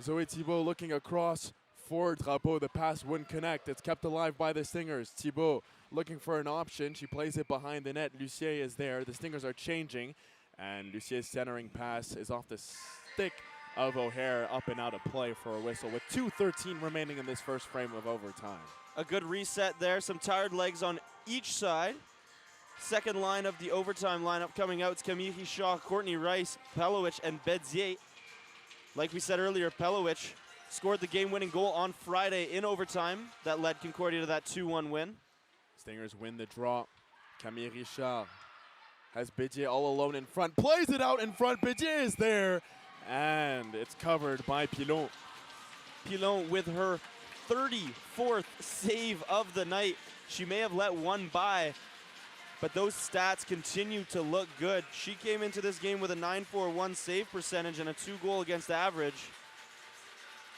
Zoe Thibault looking across for Drapeau. The pass wouldn't connect. It's kept alive by the Stingers. Thibault looking for an option. She plays it behind the net. Lucier is there. The Stingers are changing. And Lucier's centering pass is off the stick of O'Hare up and out of play for a whistle with 2:13 remaining in this first frame of overtime. A good reset there. Some tired legs on each side. Second line of the overtime lineup coming out. It's Camille Richard, Courtney Rice, Pelowich, and Bedzier. Like we said earlier, Pelowich scored the game-winning goal on Friday in overtime. That led Concordia to that 2-1 win. Stingers win the draw. Camille Richard has Bedzier all alone in front. Plays it out in front. Bedzier is there. And it's covered by Pilon. Pilon with her 34th save of the night. She may have let one by, but those stats continue to look good. She came into this game with a .941 save percentage and a 2-goal against average.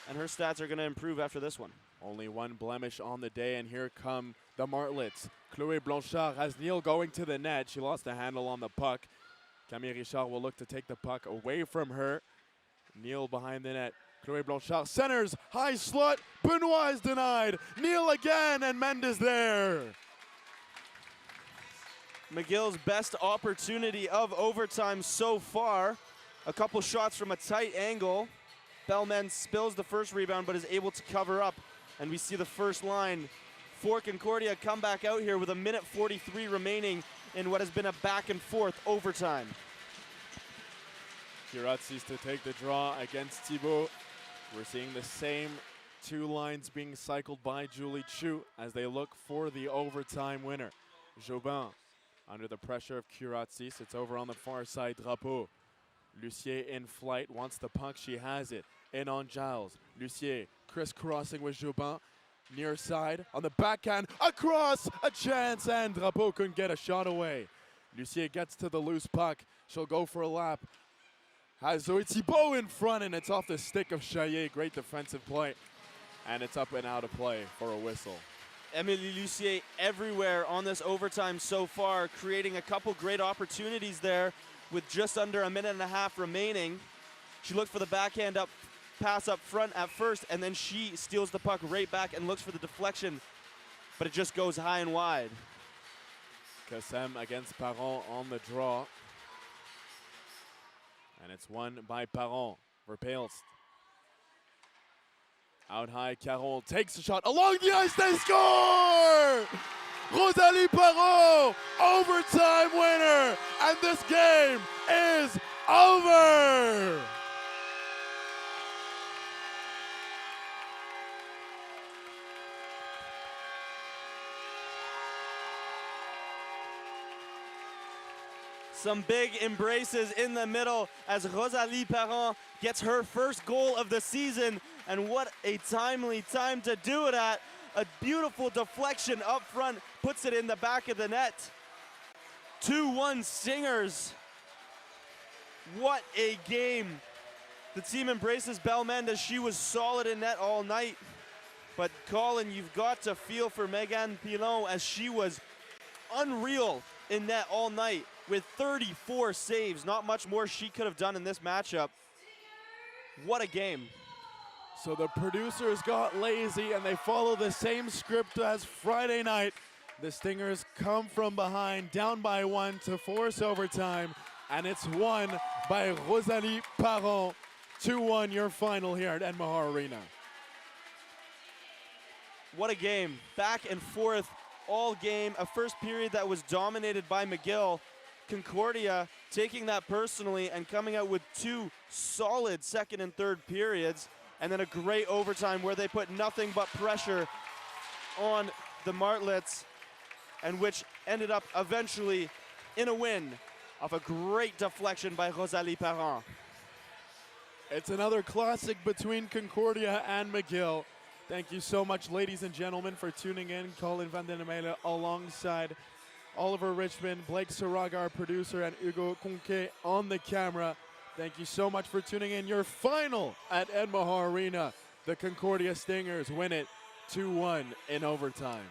And her stats are going to improve after this one. Only one blemish on the day, and here come the Martlets. Chloé Blanchard has Neal going to the net. She lost the handle on the puck. Camille Richard will look to take the puck away from her. Neal behind the net. Chloé Blanchard centers, high slot. Benoit is denied. Neal again, and Mendes there. McGill's best opportunity of overtime so far. A couple shots from a tight angle. Bellman spills the first rebound but is able to cover up. And we see the first line for Concordia come back out here with a minute 43 remaining in what has been a back and forth overtime. Kiratsis to take the draw against Thibault. We're seeing the same two lines being cycled by Julie Chu as they look for the overtime winner. Jobin under the pressure of Kiratsis. It's over on the far side. Drapeau. Lucier in flight, wants the puck, she has it. In on Giles. Lucier crisscrossing with Jobin. Near side, on the backhand, across, a chance, and Drapeau couldn't get a shot away. Lucier gets to the loose puck. She'll go for a lap. Has Zoe Thibault in front, and it's off the stick of Chaillet. Great defensive play. And it's up and out of play for a whistle. Emily Lucier everywhere on this overtime so far, creating a couple great opportunities there with just under a minute and a half remaining. She looked for the backhand pass up front at first, and then she steals the puck right back and looks for the deflection, but it just goes high and wide. Kassem against Parent on the draw. And it's won by Parent. Verpelst. Out high, Caron takes a shot along the ice, they score! Rosalie Parent, overtime winner, and this game is over! Some big embraces in the middle as Rosalie Parent gets her first goal of the season, and what a timely time to do it at. A beautiful deflection up front, puts it in the back of the net. 2-1 Stingers. What a game. The team embraces Bellman as she was solid in net all night. But Colin, you've got to feel for Megan Pilon as she was unreal in net all night with 34 saves. Not much more she could have done in this matchup. What a game. So the producers got lazy and they follow the same script as Friday night. The Stingers come from behind, down by 1 to force overtime, and it's won by Rosalie Parent. 2-1 your final here at Edmahar Arena. What a game. Back and forth all game. A first period that was dominated by McGill. Concordia taking that personally and coming out with two solid second and third periods, and then a great overtime where they put nothing but pressure on the Martlets, and which ended up eventually in a win off a great deflection by Rosalie Parent. It's another classic between Concordia and McGill. Thank you so much, ladies and gentlemen, for tuning in. Colin Van Den Mele alongside Oliver Richmond, Blake Saraga, our producer, and Hugo Conquet on the camera. Thank you so much for tuning in. Your final at Edmahar Arena. The Concordia Stingers win it 2-1 in overtime.